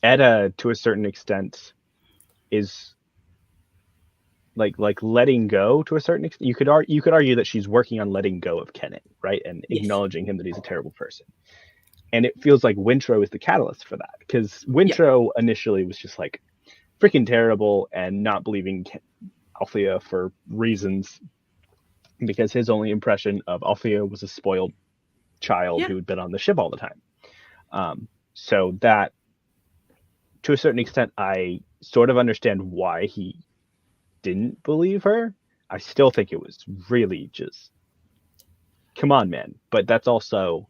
Etta to a certain extent is like letting go to a certain extent. You could argue that she's working on letting go of Kenneth, right, and Yes. acknowledging him that he's a terrible person. And it feels like Wintro is the catalyst for that, because Yeah. Wintro initially was just like freaking terrible and not believing Althea for reasons, because his only impression of Althea was a spoiled child Yeah. who had been on the ship all the time. So that, to a certain extent, I sort of understand why he didn't believe her. I still think it was really just, come on, man. But that's also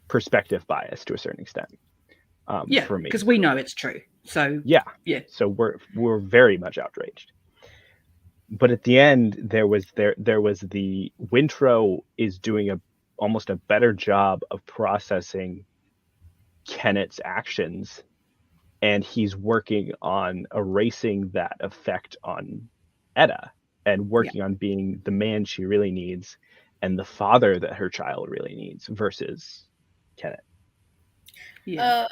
perspective bias to a certain extent, Yeah. for me. Because we know it's true. So, Yeah. yeah. So we're very much outraged. But at the end, there was the Wintro is doing almost a better job of processing Kenneth's actions, and he's working on erasing that effect on Etta and working on being the man she really needs and the father that her child really needs versus Kenneth. Yeah.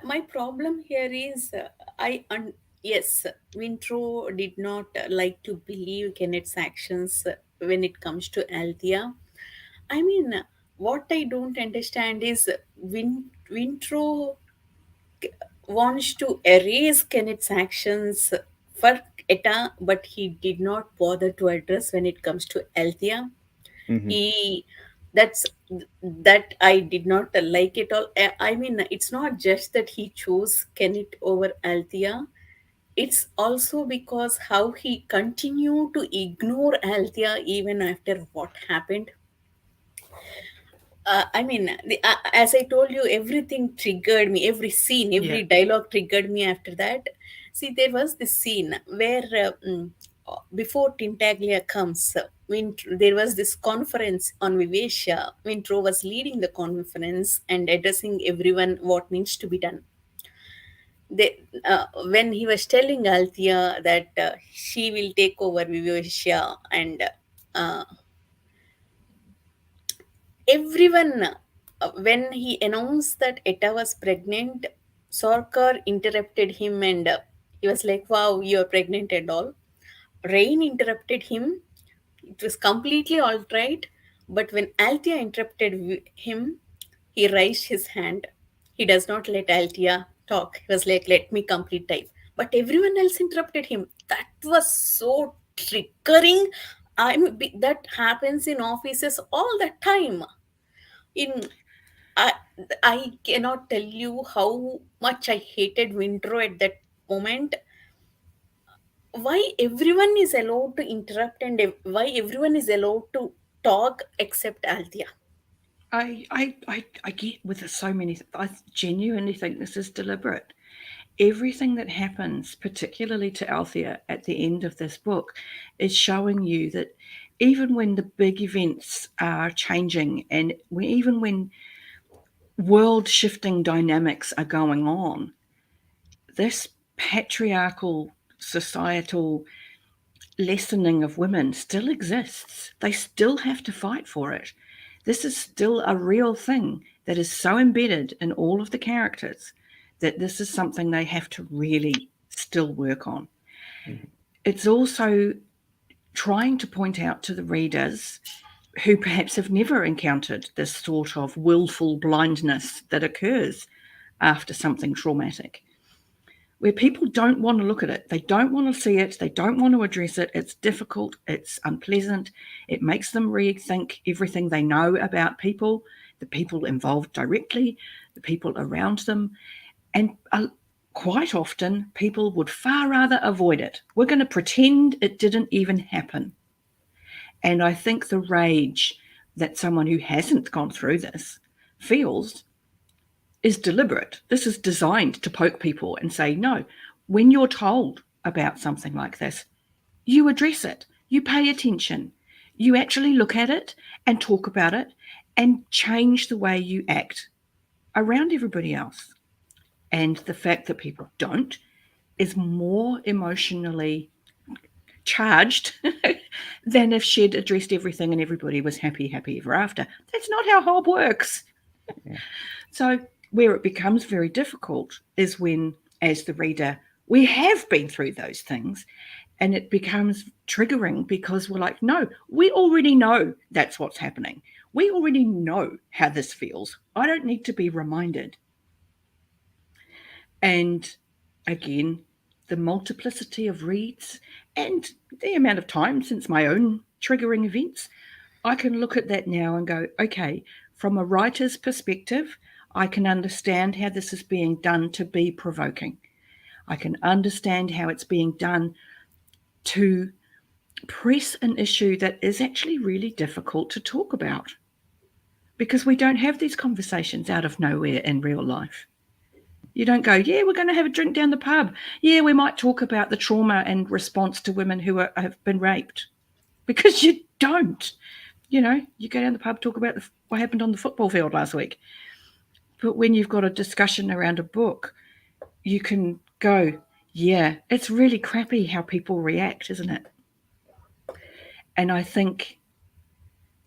My problem here is yes, Wintro did not like to believe Kenneth's actions when it comes to Althea. I mean, what I don't understand is Wintro wants to erase Kenneth's actions for Etta, but he did not bother to address when it comes to Althea. Mm-hmm. He that's that I did not like it all. I mean, it's not just that he chose Kenneth over Althea. It's also because how he continued to ignore Althea even after what happened. I mean, as I told you, everything triggered me. Every scene, Yeah. every dialogue triggered me after that. See, there was this scene where before Tintaglia comes, when there was this conference on Vivesha, Wintro was leading the conference and addressing everyone what needs to be done. When he was telling Althea that she will take over Vivesha and uh, everyone, when he announced that Etta was pregnant, Sorkar interrupted him and He was like, wow, you're pregnant and all. Rain interrupted him. It was completely all right. But when Althea interrupted him, he raised his hand. He does not let Althea talk. He was like, let me complete type. But everyone else interrupted him. That was so triggering. That happens in offices all the time. In I, I cannot tell you how much I hated Wintro at that moment. Why everyone is allowed to interrupt and why everyone is allowed to talk except Althea? I get with so many. I genuinely think this is deliberate. Everything that happens, particularly to Althea at the end of this book, is showing you that even when the big events are changing, and even when world shifting dynamics are going on, this patriarchal societal lessening of women still exists. They still have to fight for it. This is still a real thing that is so embedded in all of the characters that this is something they have to really still work on. Mhm. It's also trying to point out to the readers who perhaps have never encountered this sort of willful blindness that occurs after something traumatic, where people don't want to look at it. They don't want to see it. They don't want to address it. It's difficult. It's unpleasant. It makes them rethink everything they know about people, the people involved directly, the people around them. And quite often, people would far rather avoid it. We're going to pretend it didn't even happen. And I think the rage that someone who hasn't gone through this feels is deliberate. This is designed to poke people and say, no, when you're told about something like this, you address it, you pay attention, you actually look at it and talk about it and change the way you act around everybody else. And the fact that people don't is more emotionally charged than if she'd addressed everything and everybody was happy ever after. That's not how Hobb works. Yeah. So where it becomes very difficult is when, as the reader, we have been through those things and it becomes triggering because we're like, no, we already know that's what's happening. We already know how this feels. I don't need to be reminded. And again, the multiplicity of reads and the amount of time since my own triggering events, I can look at that now and go, okay, from a writer's perspective, I can understand how this is being done to be provoking. I can understand how it's being done to press an issue that is actually really difficult to talk about because we don't have these conversations out of nowhere in real life. You don't go, yeah, we're going to have a drink down the pub. Yeah, we might talk about the trauma and response to women who have been raped. Because you don't. You know, you go down the pub, talk about what happened on the football field last week. But when you've got a discussion around a book, you can go, yeah, it's really crappy how people react, isn't it? And I think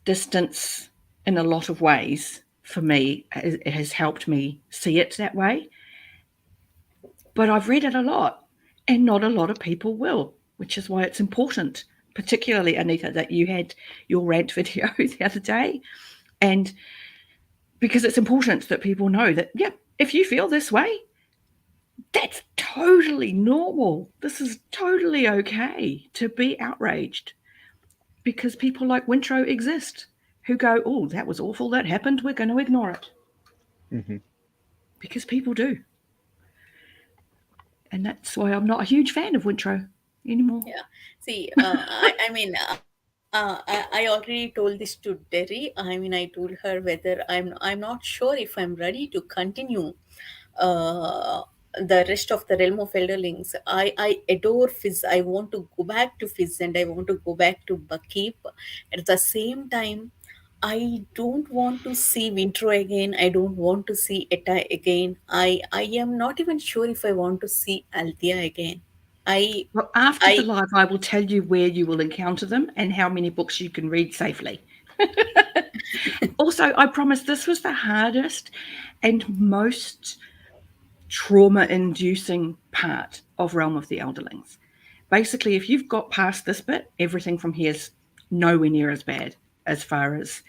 distance, in a lot of ways, for me, it has helped me see it that way. But I've read it a lot, and not a lot of people will, which is why it's important, particularly, Anita, that you had your rant video the other day. And because it's important that people know that, yeah, if you feel this way, that's totally normal. This is totally okay to be outraged because people like Wintro exist who go, oh, that was awful, that happened, we're going to ignore it. Mm-hmm. Because people do. And that's why I'm not a huge fan of Wintro anymore. Yeah. See, I already told this to Derry. I mean, I told her whether I'm not sure if I'm ready to continue the rest of the realm of elderlings. I adore Fizz. I want to go back to Fizz and I want to go back to Buckkeep. At the same time, I don't want to see Wintro again. I don't want to see Etta again. I am not even sure if I want to see Althea again. I Well, after the I live, I will tell you where you will encounter them and how many books you can read safely. Also, I promise this was the hardest and most trauma-inducing part of Realm of the Elderlings. Basically, if you've got past this bit, everything from here is nowhere near as bad as far as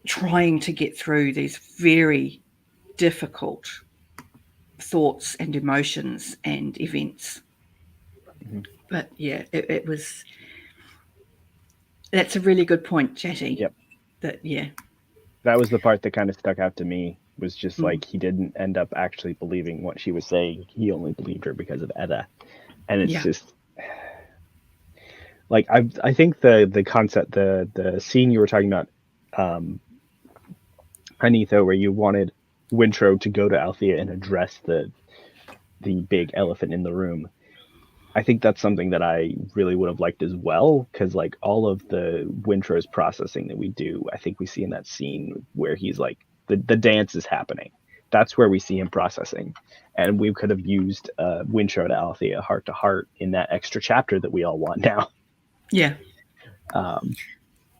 trying to get through these very difficult thoughts and emotions and events. Mm-hmm. But yeah, it was. That's a really good point, Chatty. Yep. That was the part that kind of stuck out to me, was just like he didn't end up actually believing what she was saying. He only believed her because of Edda. And it's just like I think the concept, the scene you were talking about, Anitha, where you wanted Wintro to go to Althea and address the big elephant in the room. I think that's something that I really would have liked as well, because like all of the Wintro's processing that we do, I think we see in that scene where he's like the dance is happening. That's where we see him processing, and we could have used Wintro to Althea heart to heart in that extra chapter that we all want now. Yeah.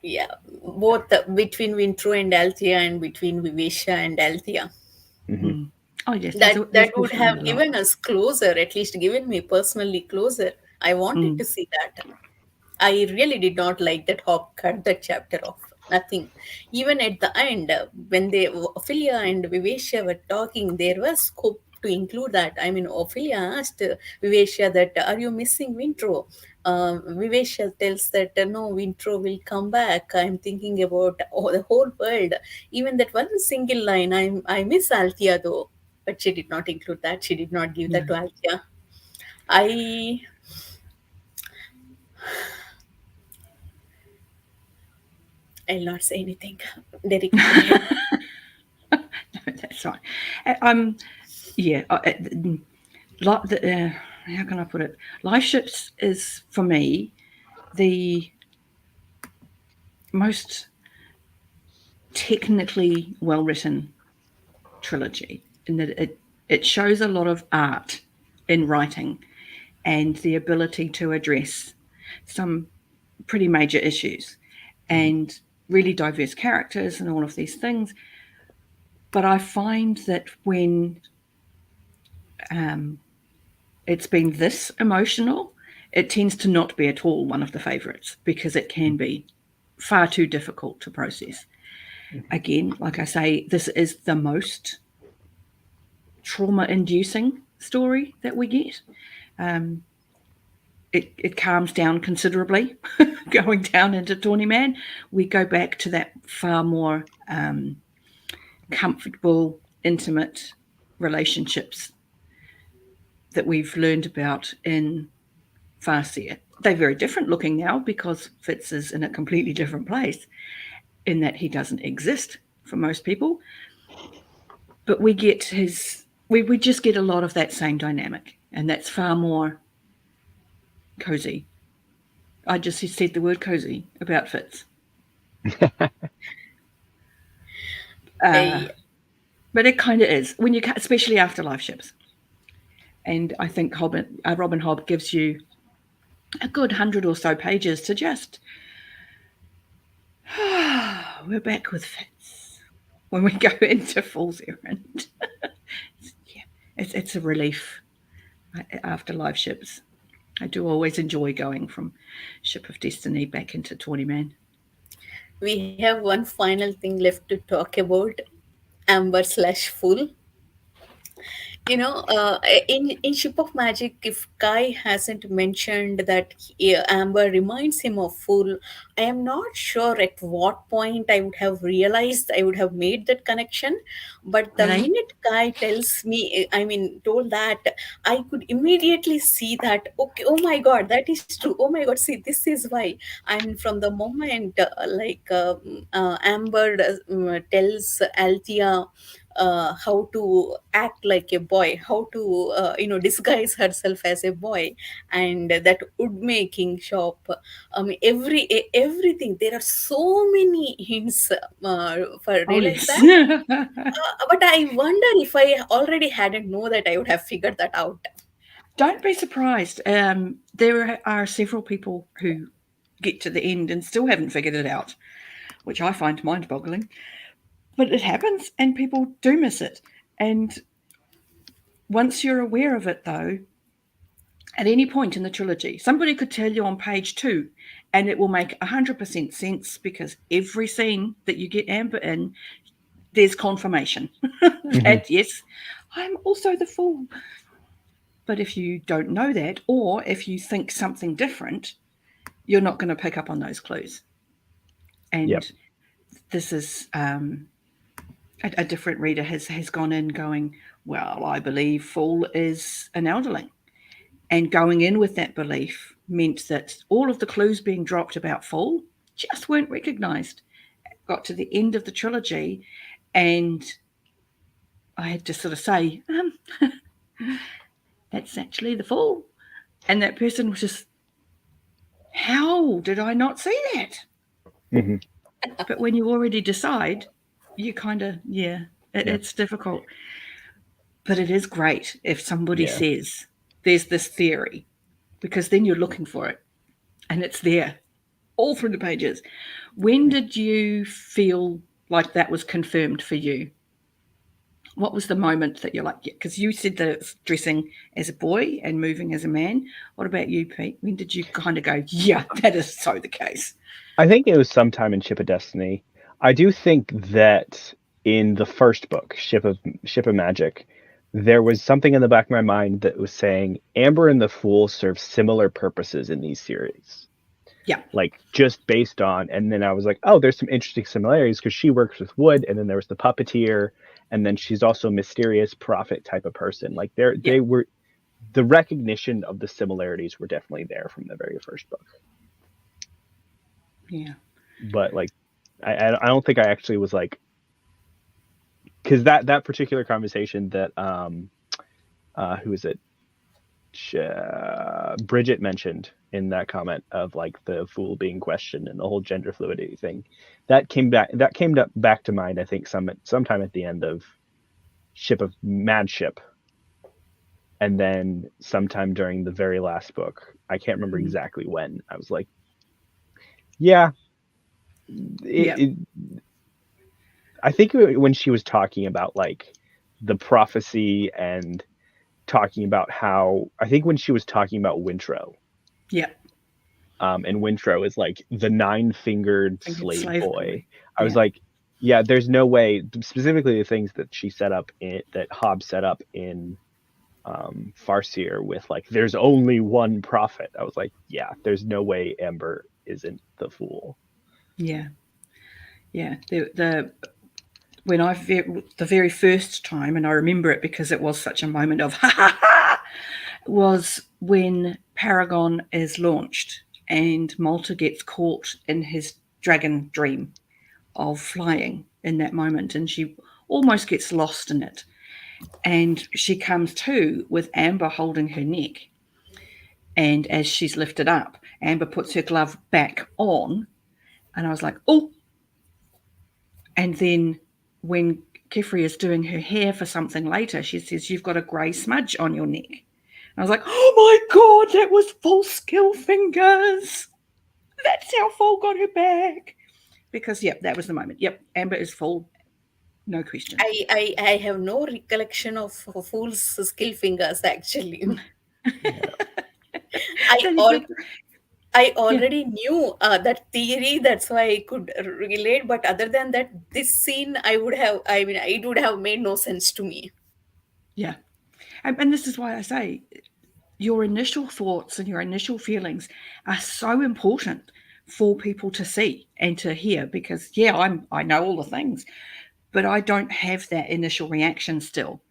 Yeah, both between Wintro and Althea, and between Vivesha and Althea. Mm-hmm. Oh yes, That would have given us closer, at least given me personally closer. I wanted to see that. I really did not like that Hobb cut that chapter off. Nothing. Even at the end, when Ophelia and Vivesha were talking, there was scope to include that. I mean, Ophelia asked Vivesha that, "Are you missing Wintro?" Vivesha tells that, "No, Wintro will come back. I'm thinking about the whole world." Even that one single line, I miss Althea though. But she did not include that. She did not give that to Althea. I'll not say anything. Derek, go ahead. That's right. How can I put it? Liveships is, for me, the most technically well-written trilogy, in that it shows a lot of art in writing and the ability to address some pretty major issues and really diverse characters and all of these things. But I find that when it's been this emotional, it tends to not be at all one of the favourites, because it can be far too difficult to process. Again, like I say, this is the most trauma-inducing story that we get. It calms down considerably going down into Tawny Man. We go back to that far more comfortable, intimate relationships that we've learned about in Farseer. They're very different looking now, because Fitz is in a completely different place, in that he doesn't exist for most people. But we get we just get a lot of that same dynamic, and that's far more cozy. I just said the word cozy about Fitz. But it kind of is, when you, especially after Liveships. And I think Robin Hobb gives you a good 100 or so pages to just, we're back with Fitz when we go into Fool's Errand. It's a relief after Liveships. I do always enjoy going from Ship of Destiny back into Tawny Man. We have one final thing left to talk about. Amber/Fool. In Ship of Magic, if Kai hasn't mentioned that Amber reminds him of Fool, I am not sure at what point I would have realized, I would have made that connection. But the minute Kai told that, I could immediately see that, okay, oh my God, that is true. Oh my God, see, this is why. And from the moment Amber tells Althea how to act like a boy, how to disguise herself as a boy, and that wood making shop, everything. There are so many hints for realize that. But I wonder if I already hadn't know that, I would have figured that out. Don't be surprised. There are several people who get to the end and still haven't figured it out, which I find mind-boggling. But it happens, and people do miss it. And once you're aware of it, though, at any point in the trilogy, somebody could tell you on page 2, and it will make 100% sense, because every scene that you get Amber in, there's confirmation that, yes, I'm also the fool. But if you don't know that, or if you think something different, you're not going to pick up on those clues. And this is a different reader has gone in going, well, I believe fool is an elderling. And going in with that belief meant that all of the clues being dropped about fool just weren't recognised. Got to the end of the trilogy, and I had to sort of say, that's actually the fool. And that person was just, how did I not see that? But when you already decide, you kind of, it's difficult. But it is great if somebody says, there's this theory, because then you're looking for it. And it's there, all through the pages. When did you feel like that was confirmed for you? What was the moment that you're like, because you said that it's dressing as a boy and moving as a man. What about you, Pete? When did you kind of go, yeah, that is so the case? I think it was sometime in Ship of Destiny. I do think that in the first book, Ship of Magic, there was something in the back of my mind that was saying Amber and the Fool serve similar purposes in these series. Yeah. Like just based on, and then I was like, oh, there's some interesting similarities because she works with wood, and then there was the puppeteer, and then she's also a mysterious prophet type of person. Like they were, the recognition of the similarities were definitely there from the very first book. Yeah. But like, I don't think I actually was like, because that particular conversation that who is it? Bridget mentioned in that comment of like the fool being questioned and the whole gender fluidity thing, that came back to mind. I think sometime at the end of Ship of Madship, and then sometime during the very last book. I can't remember exactly when. I was like, I think when she was talking about like the prophecy and talking about how, I think when she was talking about Wintro. Yeah. And Wintro is like the 9-fingered slave boy. I was like, yeah, there's no way, specifically the things that she set up that Hobb set up in Farseer with like, there's only one prophet. I was like, yeah, there's no way Amber isn't the fool. Yeah. Yeah. When the very first time, and I remember it because it was such a moment of ha ha ha, was when Paragon is launched and Malta gets caught in his dragon dream of flying in that moment, and she almost gets lost in it. And she comes to with Amber holding her neck. And as she's lifted up, Amber puts her glove back on. And I was like, oh. And then when Kefri is doing her hair for something later, she says, you've got a grey smudge on your neck. And I was like, oh my God, that was full skill fingers. That's how Fool got her back. Because, that was the moment. Yep, Amber is Fool. No question. I have no recollection of Fool's skill fingers, actually. I already knew that theory, that's why I could relate. But other than that, this scene, it would have made no sense to me. Yeah. And this is why I say your initial thoughts and your initial feelings are so important for people to see and to hear, because I know all the things, but I don't have that initial reaction still.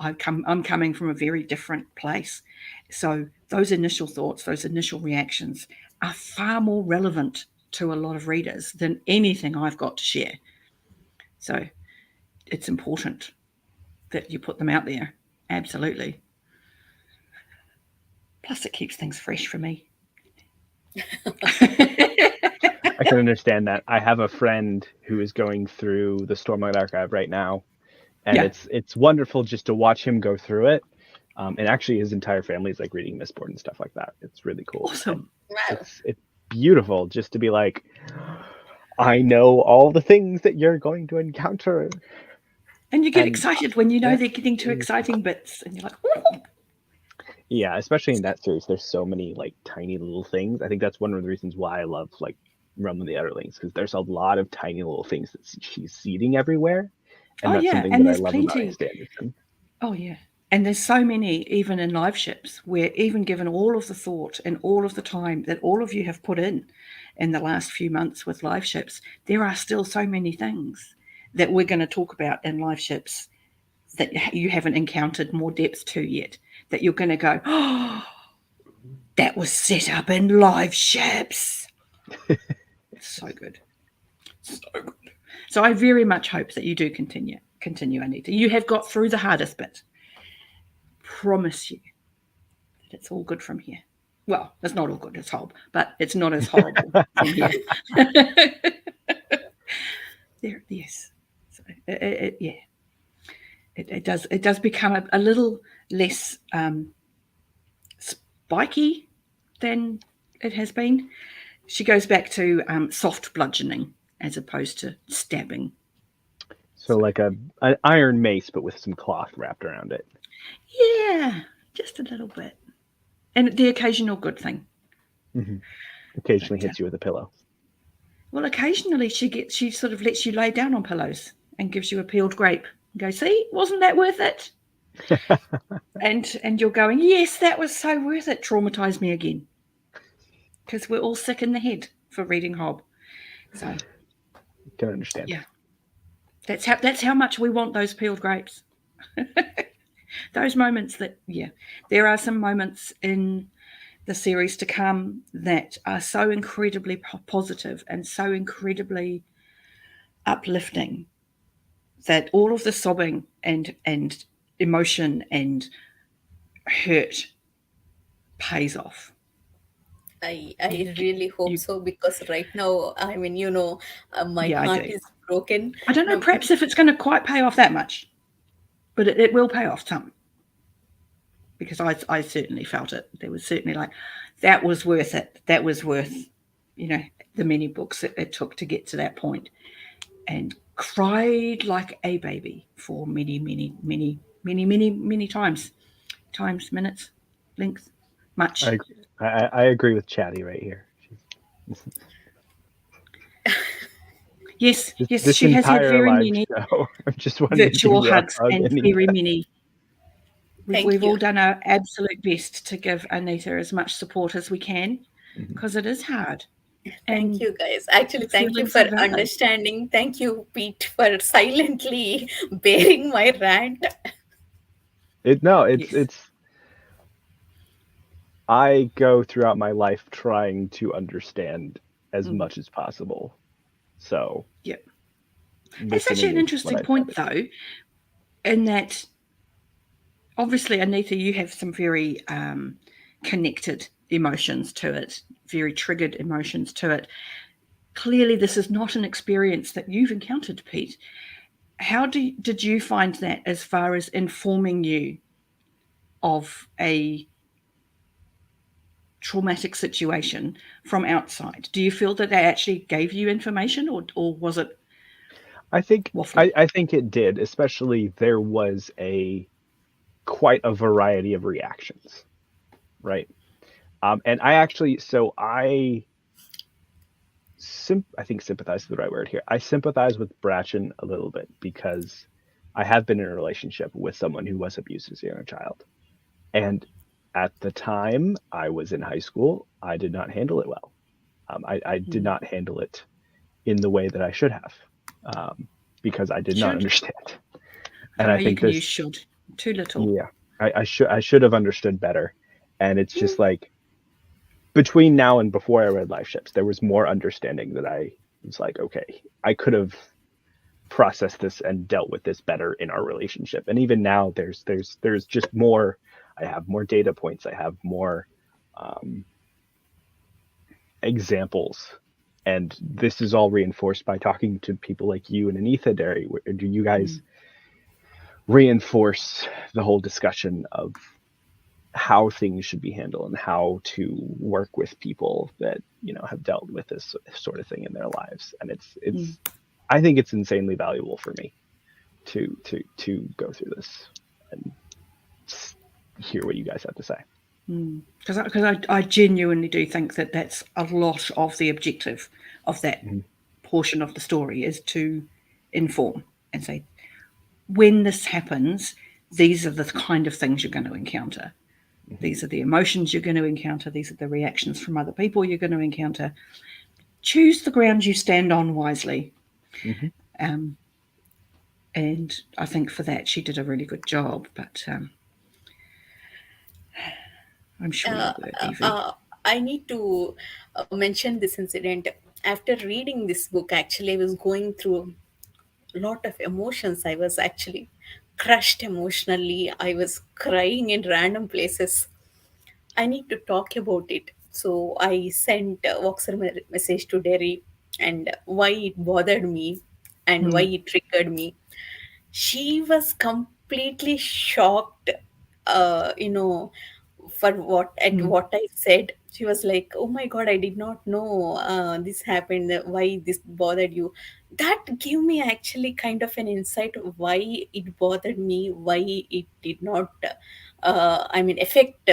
I'm coming from a very different place. So those initial thoughts, those initial reactions are far more relevant to a lot of readers than anything I've got to share. So it's important that you put them out there. Absolutely. Plus it keeps things fresh for me. I can understand that. I have a friend who is going through the Stormlight Archive right now, and it's wonderful just to watch him go through it. And actually, his entire family is like reading Mistborn and stuff like that. It's really cool. Awesome. It's beautiful just to be like, I know all the things that you're going to encounter. And you get And excited when you know that they're getting to is- exciting bits, and you're like, "Ooh." Yeah, especially in that series, there's so many like tiny little things. I think that's one of the reasons why I love like Realm of the Otterlings, because there's a lot of tiny little things that she's seeding everywhere, and Oh that's yeah, something and that I there's love about plenty. Sanderson. Oh yeah, and there's so many even in live ships where even given all of the thought and all of the time that all of you have put in the last few months with live ships, there are still so many things that we're going to talk about in live ships that you haven't encountered more depth to yet, that you're going to go, oh, that was set up in live ships. So good. So good. So I very much hope that you do continue, Anita. You have got through the hardest bit. Promise you that it's all good from here. Well, it's not all good, it's Hobb, but it's not as horrible from here. There, yes. So, yeah. It does become a little less spiky than it has been. She goes back to soft bludgeoning as opposed to stabbing. So like an iron mace, but with some cloth wrapped around it. Yeah, just a little bit. And the occasional good thing. Mm-hmm. Occasionally But, hits you with a pillow. well, occasionally she sort of lets you lay down on pillows and gives you a peeled grape and go, see, wasn't that worth it? and you're going, yes, that was so worth it. Traumatise me again. Because we're all sick in the head for reading Hobb. So Can understand. yeah. That's how much we want those peeled grapes. Those moments that, yeah, there are some moments in the series to come that are so incredibly positive and so incredibly uplifting that all of the sobbing and emotion and hurt pays off. I really hope so, because right now, I mean, my Yeah, I heart do. is broken. I don't know, No, perhaps if it's going to quite pay off that much, but it will pay off some. Because I certainly felt it. There was certainly like, that was worth it. That was worth, the many books it took to get to that point. And cried like a baby for many, many, many, many, many, many times. Times, minutes, length, much. I agree with Chatty right here. Yes, This she has had entire very live many show, I just wanted to give virtual you a hugs hug, and Anita. very many. Thank We've you. all done our absolute best to give Anita as much support as we can, Mhm. because it is hard. Thank And you, guys. Actually, thank you feelings for are valid. understanding. Thank you, Pete, for silently bearing my rant. Yes. It's I go throughout my life trying to understand as much as possible. So Yep. That's listening actually an is what interesting I try to point, do. though, in that obviously, Anita, you have some very connected emotions to it, very triggered emotions to it. Clearly, this is not an experience that you've encountered, Pete. How did you find that as far as informing you of a traumatic situation from outside? Do you feel that they actually gave you information, or was it I think waffly? I think it did, especially there was quite a variety of reactions, right? And I actually, so I think sympathize is the right word here. I sympathize with Bratchen a little bit because I have been in a relationship with someone who was abused as a young child. And at the time I was in high school, I did not handle it well. I did not handle it in the way that I should have, because I did not Should? understand. I And don't I know, you think can use this, should. Too little. yeah, I should have understood better. And it's just like between now and before I read Life Ships, there was more understanding that I was like, okay, I could have processed this and dealt with this better in our relationship. And even now, there's just more. I have more data points. I have more examples, and this is all reinforced by talking to people like you and Anita Derry. Do you guys reinforce the whole discussion of how things should be handled and how to work with people that have dealt with this sort of thing in their lives? And it's I think it's insanely valuable for me to go through this and hear what you guys have to say. Because I genuinely do think that that's a lot of the objective of that portion of the story, is to inform and say, when this happens, these are the kind of things you're going to encounter. These are the emotions you're going to encounter. These are the reactions from other people you're going to encounter. Choose the ground you stand on wisely. And I think for that she did a really good job. But I'm sure you were, Evie. I need to mention this incident. After reading this book, actually, I was going through a lot of emotions. I was actually crushed emotionally. I was crying in random places. I need to talk about it. So I sent a Voxer message to Derry and why it bothered me and why it triggered me. She was completely shocked, you know, for what I said. She was like, "Oh my God, I did not know this happened. Why this bothered you?" That gave me actually kind of an insight of why it bothered me, why it did not, affect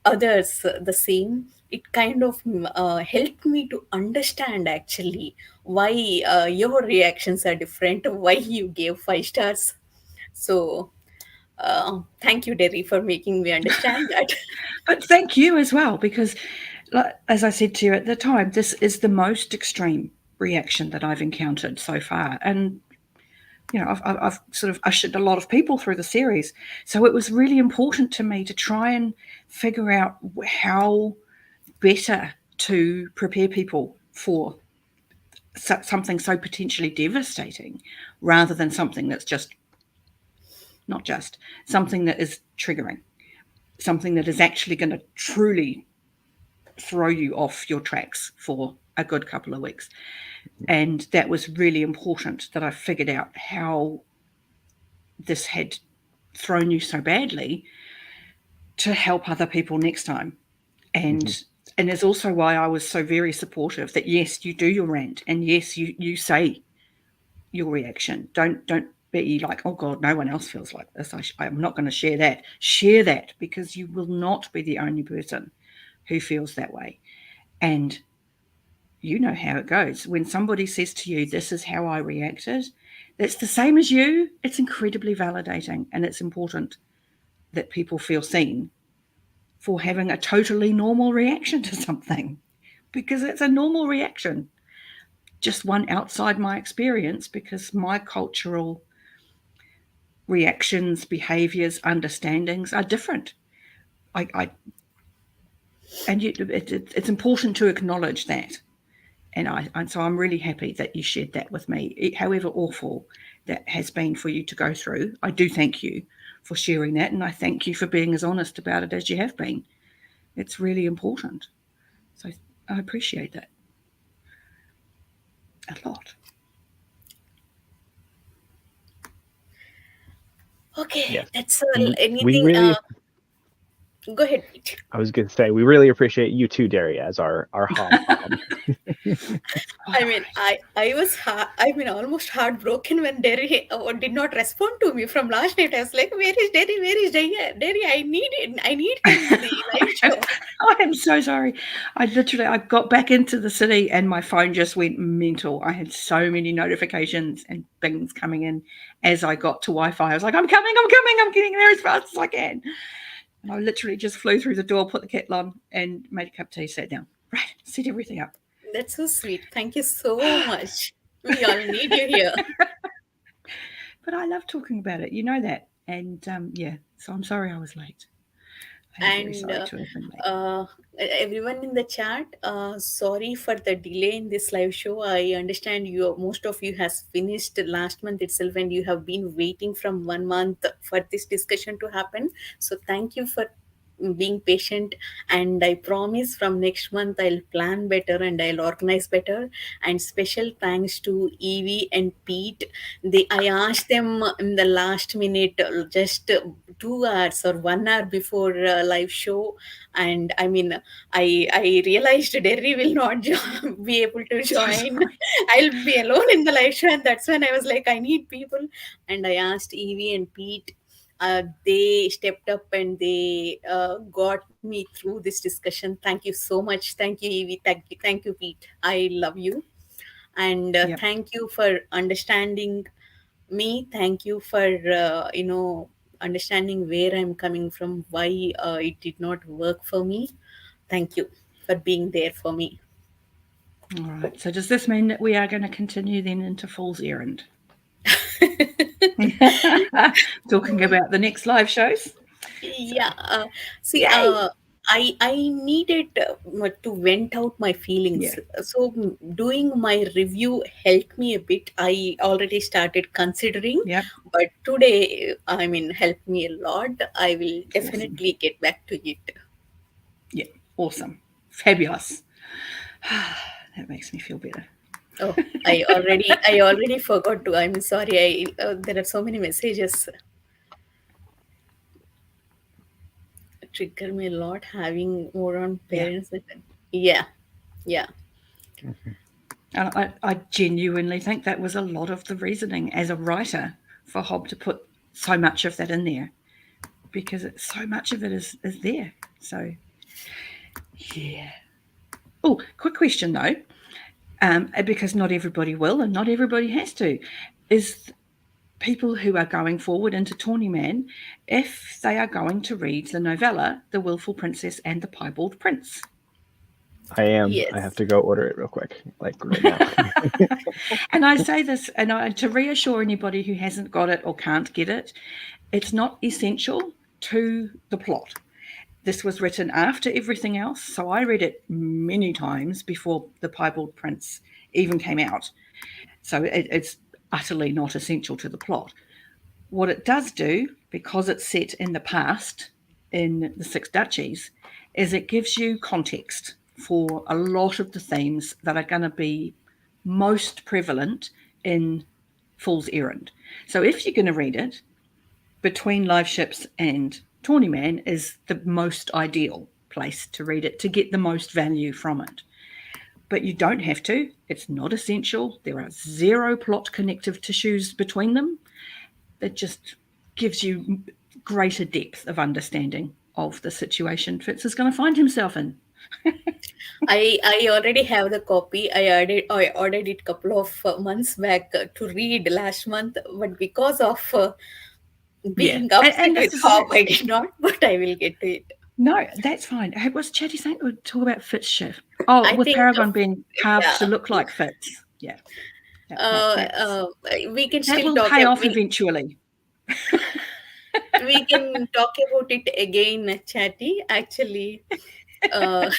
others the same. It kind of helped me to understand actually why your reactions are different, why you gave 5 stars. So thank you, Derry, for making me understand that. But thank you as well, because, as I said to you at the time, this is the most extreme reaction that I've encountered so far. And, I've sort of ushered a lot of people through the series. So it was really important to me to try and figure out how better to prepare people for something so potentially devastating, rather than something that's not just something that is triggering, something that is actually going to truly throw you off your tracks for a good couple of weeks. And that was really important, that I figured out how this had thrown you so badly, to help other people next time. And it's also why I was so very supportive that, yes, you do your rant, and yes, you say your reaction. Don't be like, oh God, no one else feels like this. I'm not going to share that. Share that, because you will not be the only person who feels that way. And you know how it goes. When somebody says to you, this is how I reacted, that's the same as you. It's incredibly validating, and it's important that people feel seen for having a totally normal reaction to something, because it's a normal reaction, just one outside my experience, because my cultural reactions, behaviors, understandings are different. It's important to acknowledge that. And so I'm really happy that you shared that with me. However awful that has been for you to go through, I do thank you for sharing that, and I thank you for being as honest about it as you have been. It's really important. So I appreciate that a lot. Okay, Yes. that's We all. Anything? really, Go ahead, Pete. I was going to say, we really appreciate you too, Derry, as our Hobb. I mean, I was almost heartbroken when Derry did not respond to me from last night. I was like, "Where is Derry? Where is Derry? Derry, I need it. I need him in the live show." I am so sorry. I got back into the city and my phone just went mental. I had so many notifications and things coming in as I got to Wi-Fi. I was like, I'm coming, I'm getting there as fast as I can. And I literally just flew through the door, put the kettle on, and made a cup of tea, sat down. Right, set everything up. That's so sweet. Thank you so much. We all need you here. But I love talking about it. You know that. And yeah, so I'm sorry I was late. I'm very And sorry to have been late. everyone in the chat, sorry for the delay in this live show. I understand most of you has finished last month itself, and you have been waiting from 1 month for this discussion to happen. So thank you for being patient, and I promise from next month I'll plan better and I'll organize better. And special thanks to Evie and Pete. I asked them in the last minute, just 2 hours or 1 hour before live show, and I mean, I realized Derry will not be able to join. I'll be alone in the live show, and that's when I was like, I need people, and I asked Evie and Pete. They stepped up and they got me through this discussion. Thank you so much. Thank you, Evie. Thank you, Pete. I love you, and Yep. thank you for understanding me. Thank you for understanding where I'm coming from, why it did not work for me. Thank you for being there for me. All right. So does this mean that we are going to continue then into Fool's Errand? Talking about the next live shows. Yeah. See, Yay! I needed to vent out my feelings. Yeah. So doing my review helped me a bit. I already started considering, Yep. but today, I mean, helped me a lot. I will Awesome. definitely get back to it. Yeah. Awesome. Fabulous. That makes me feel better. Oh, I already forgot to. I'm sorry. There are so many messages. Trigger me a lot having more on Yeah. parents. Yeah, yeah. And I genuinely think that was a lot of the reasoning as a writer for Hobb to put so much of that in there, because so much of it is there. So, yeah. Oh, quick question though, because not everybody will and not everybody has to, is people who are going forward into Tourneyman, if they are going to read the novella, The Willful Princess and the Piebald Prince. I am. Yes. I have to go order it real quick, like right now. And I say this, and to reassure anybody who hasn't got it or can't get it, it's not essential to the plot. This was written after everything else, so I read it many times before The Piebald Prince even came out. So it's utterly not essential to the plot. What it does do, because it's set in the past in the Six Duchies, is it gives you context for a lot of the themes that are going to be most prevalent in Fool's Errand. So if you're going to read it, between Liveships and Tourneyman is the most ideal place to read it, to get the most value from it. But you don't have to. It's not essential. There are zero plot connective tissues between them. It just gives you greater depth of understanding of the situation Fitz is going to find himself in. I already have the copy. I ordered it couple of months back to read last month, but because of being upset and with Hobb, I did not. But I will get to it. No, that's fine. Hey, was Chatty saying we'll talk about Fitz shift? Oh, I with think Paragon being carved yeah. to look like Fitz. Yeah. We can That still will talk. pay off eventually. We can talk about it again, Chatty. Actually, I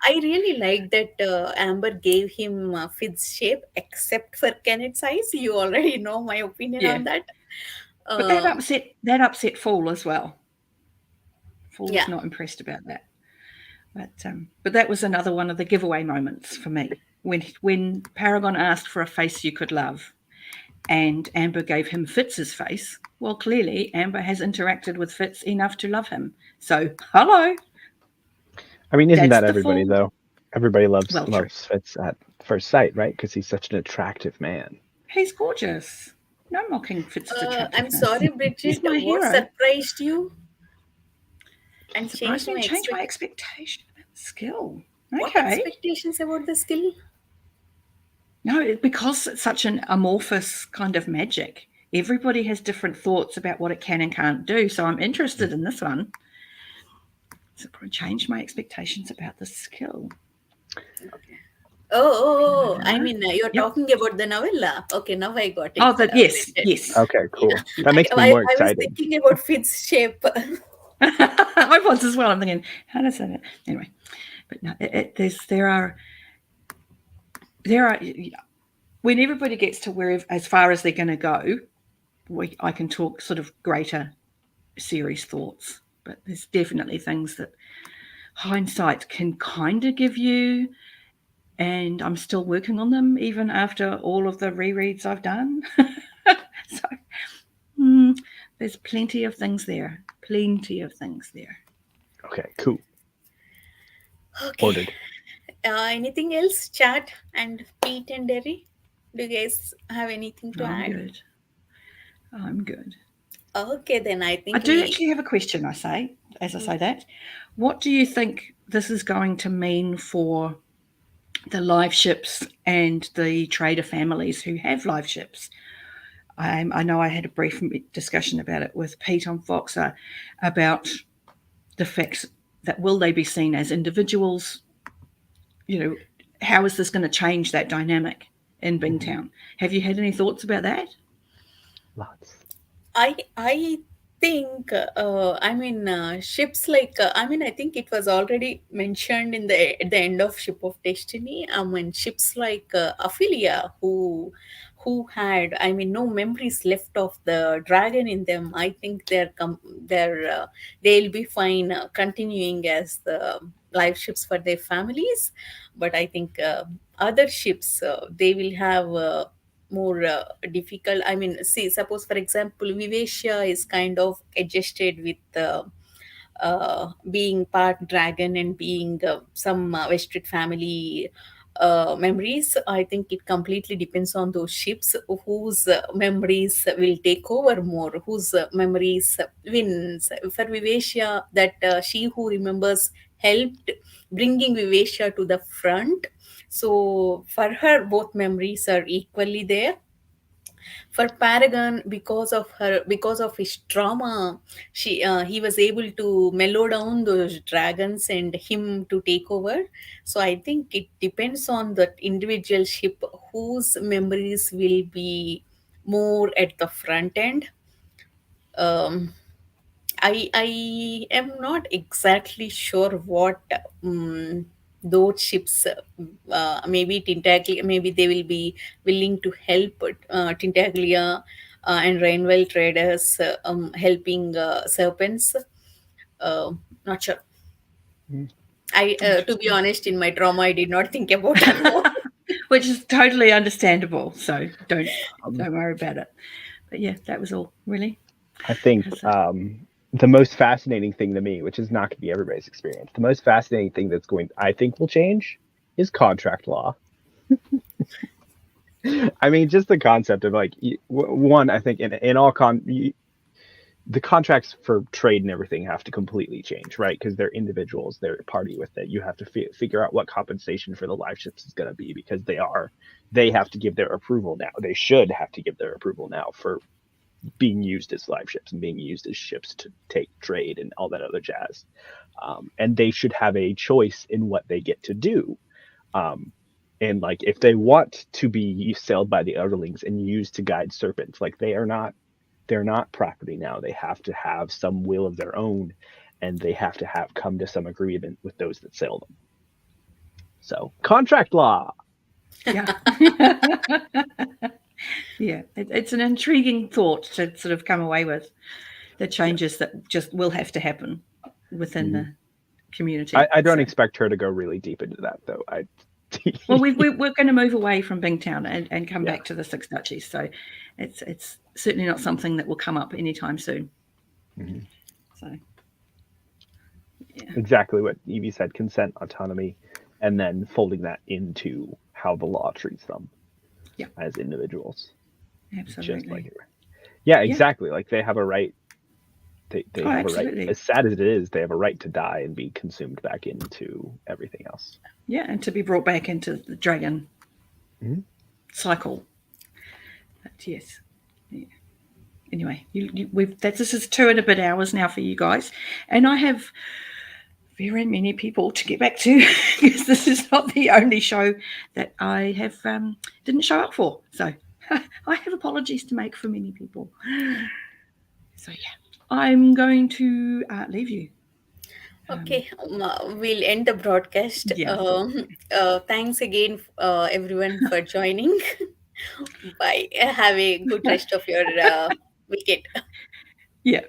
really like that Amber gave him Fid's shape, except for Kenneth's eyes. You already know my opinion on that. But that upset Fool as well. Fool was not impressed about that. But that was another one of the giveaway moments for me. When Paragon asked for a face you could love, and Amber gave him Fitz's face, well, clearly Amber has interacted with Fitz enough to love him. So, hello. I mean, isn't That's that the everybody, Fool. though? Everybody loves Well, true. Fitz at first sight, right? Because he's such an attractive man. He's gorgeous. No mocking Fitz's attractiveness. I'm sorry, Bridget. He's my What hero. surprised you? And Surprised me and changed my expectation about the skill. Okay. What expectations about the skill? No, because it's such an amorphous kind of magic. Everybody has different thoughts about what it can and can't do. So I'm interested in this one. So it probably changed my expectations about the skill. Okay. Oh, I mean, you're talking about the novella. Okay, now I got it. Oh, yes. Okay, cool. Yeah. That makes me more excited. I was thinking about Fit's shape. I was as well. I'm thinking, how does that? Anyway, but no, there are. When everybody gets to as far as they're going to go, I can talk sort of greater series thoughts. but there's definitely things that hindsight can kind of give you, and I'm still working on them even after all of the rereads I've done. So there's plenty of things there. Plenty of things there. Okay, cool. Okay. Ordered. Anything else, Chat and Pete and Derry? Do you guys have anything to I'm add? good. I'm good. Okay, then I I think do we. actually have a question, I say that. What do you think this is going to mean for the live ships and the trader families who have live ships? I know I had a brief discussion about it with Pete on Foxer about the fact that will they be seen as individuals? You know, how is this going to change that dynamic in Bingtown? Have you had any thoughts about that? Lots. I think ships like I think it was already mentioned in the at the end of Ship of Destiny. Ships like Ophelia who had no memories left of the dragon in them. I think they'll be fine continuing as the live ships for their families, but I think other ships they will have more difficult. See, suppose for example, Vivacia is kind of adjusted with being part dragon and being some Westrid family memories. I think it completely depends on those ships whose memories will take over more, whose memories wins. For Vivacia, that she who remembers helped bringing Vivacia to the front. So for her, both memories are equally there. For Paragon, because of his trauma, he was able to mellow down those dragons and him to take over. So I think it depends on the individual ship whose memories will be more at the front end. um, I am not exactly sure what those ships. Maybe Tintaglia. Maybe they will be willing to help Tintaglia and Rainwell traders helping serpents. Not sure. Mm. To be honest, in my trauma, I did not think about it more. Which is totally understandable. So don't Um, worry about it. But yeah, that was all really. I think the most fascinating thing to me, which is not going to be everybody's experience, the most fascinating thing I think will change is contract law. I mean, just the concept of like one, I think in all the contracts for trade and everything have to completely change, right? Because they're individuals, they're a party with it. You have to figure out what compensation for the live ships is going to be, because they have to give their approval now. They should have to give their approval now for being used as live ships and being used as ships to take trade and all that other jazz. And they should have a choice in what they get to do. And like, if they want to be sailed by the Outerlings and used to guide serpents, like they're not property now. They have to have some will of their own, and they have to have come to some agreement with those that sail them. So contract law. Yeah. Yeah, it's an intriguing thought to sort of come away with, the changes that just will have to happen within the community. I don't expect her to go really deep into that, though. Well, we're going to move away from Bingtown and come back to the Six Duchies, so it's certainly not something that will come up anytime soon. Mm-hmm. So, yeah. Exactly what Evie said: consent, autonomy, and then folding that into how the law treats them as individuals. Absolutely. Just like it. Yeah, exactly. Like they have a right. They have a right. As sad as it is, they have a right to die and be consumed back into everything else. Yeah, and to be brought back into the dragon cycle. But yes. Yeah. Anyway, this is 2 and a bit hours now for you guys, and I have very many people to get back to, because this is not the only show that I have didn't show up for. So I have apologies to make for many people. So yeah, I'm going to leave you. Okay, we'll end the broadcast. Thanks again, everyone, for joining. Bye. Have a good rest of your weekend. Yeah.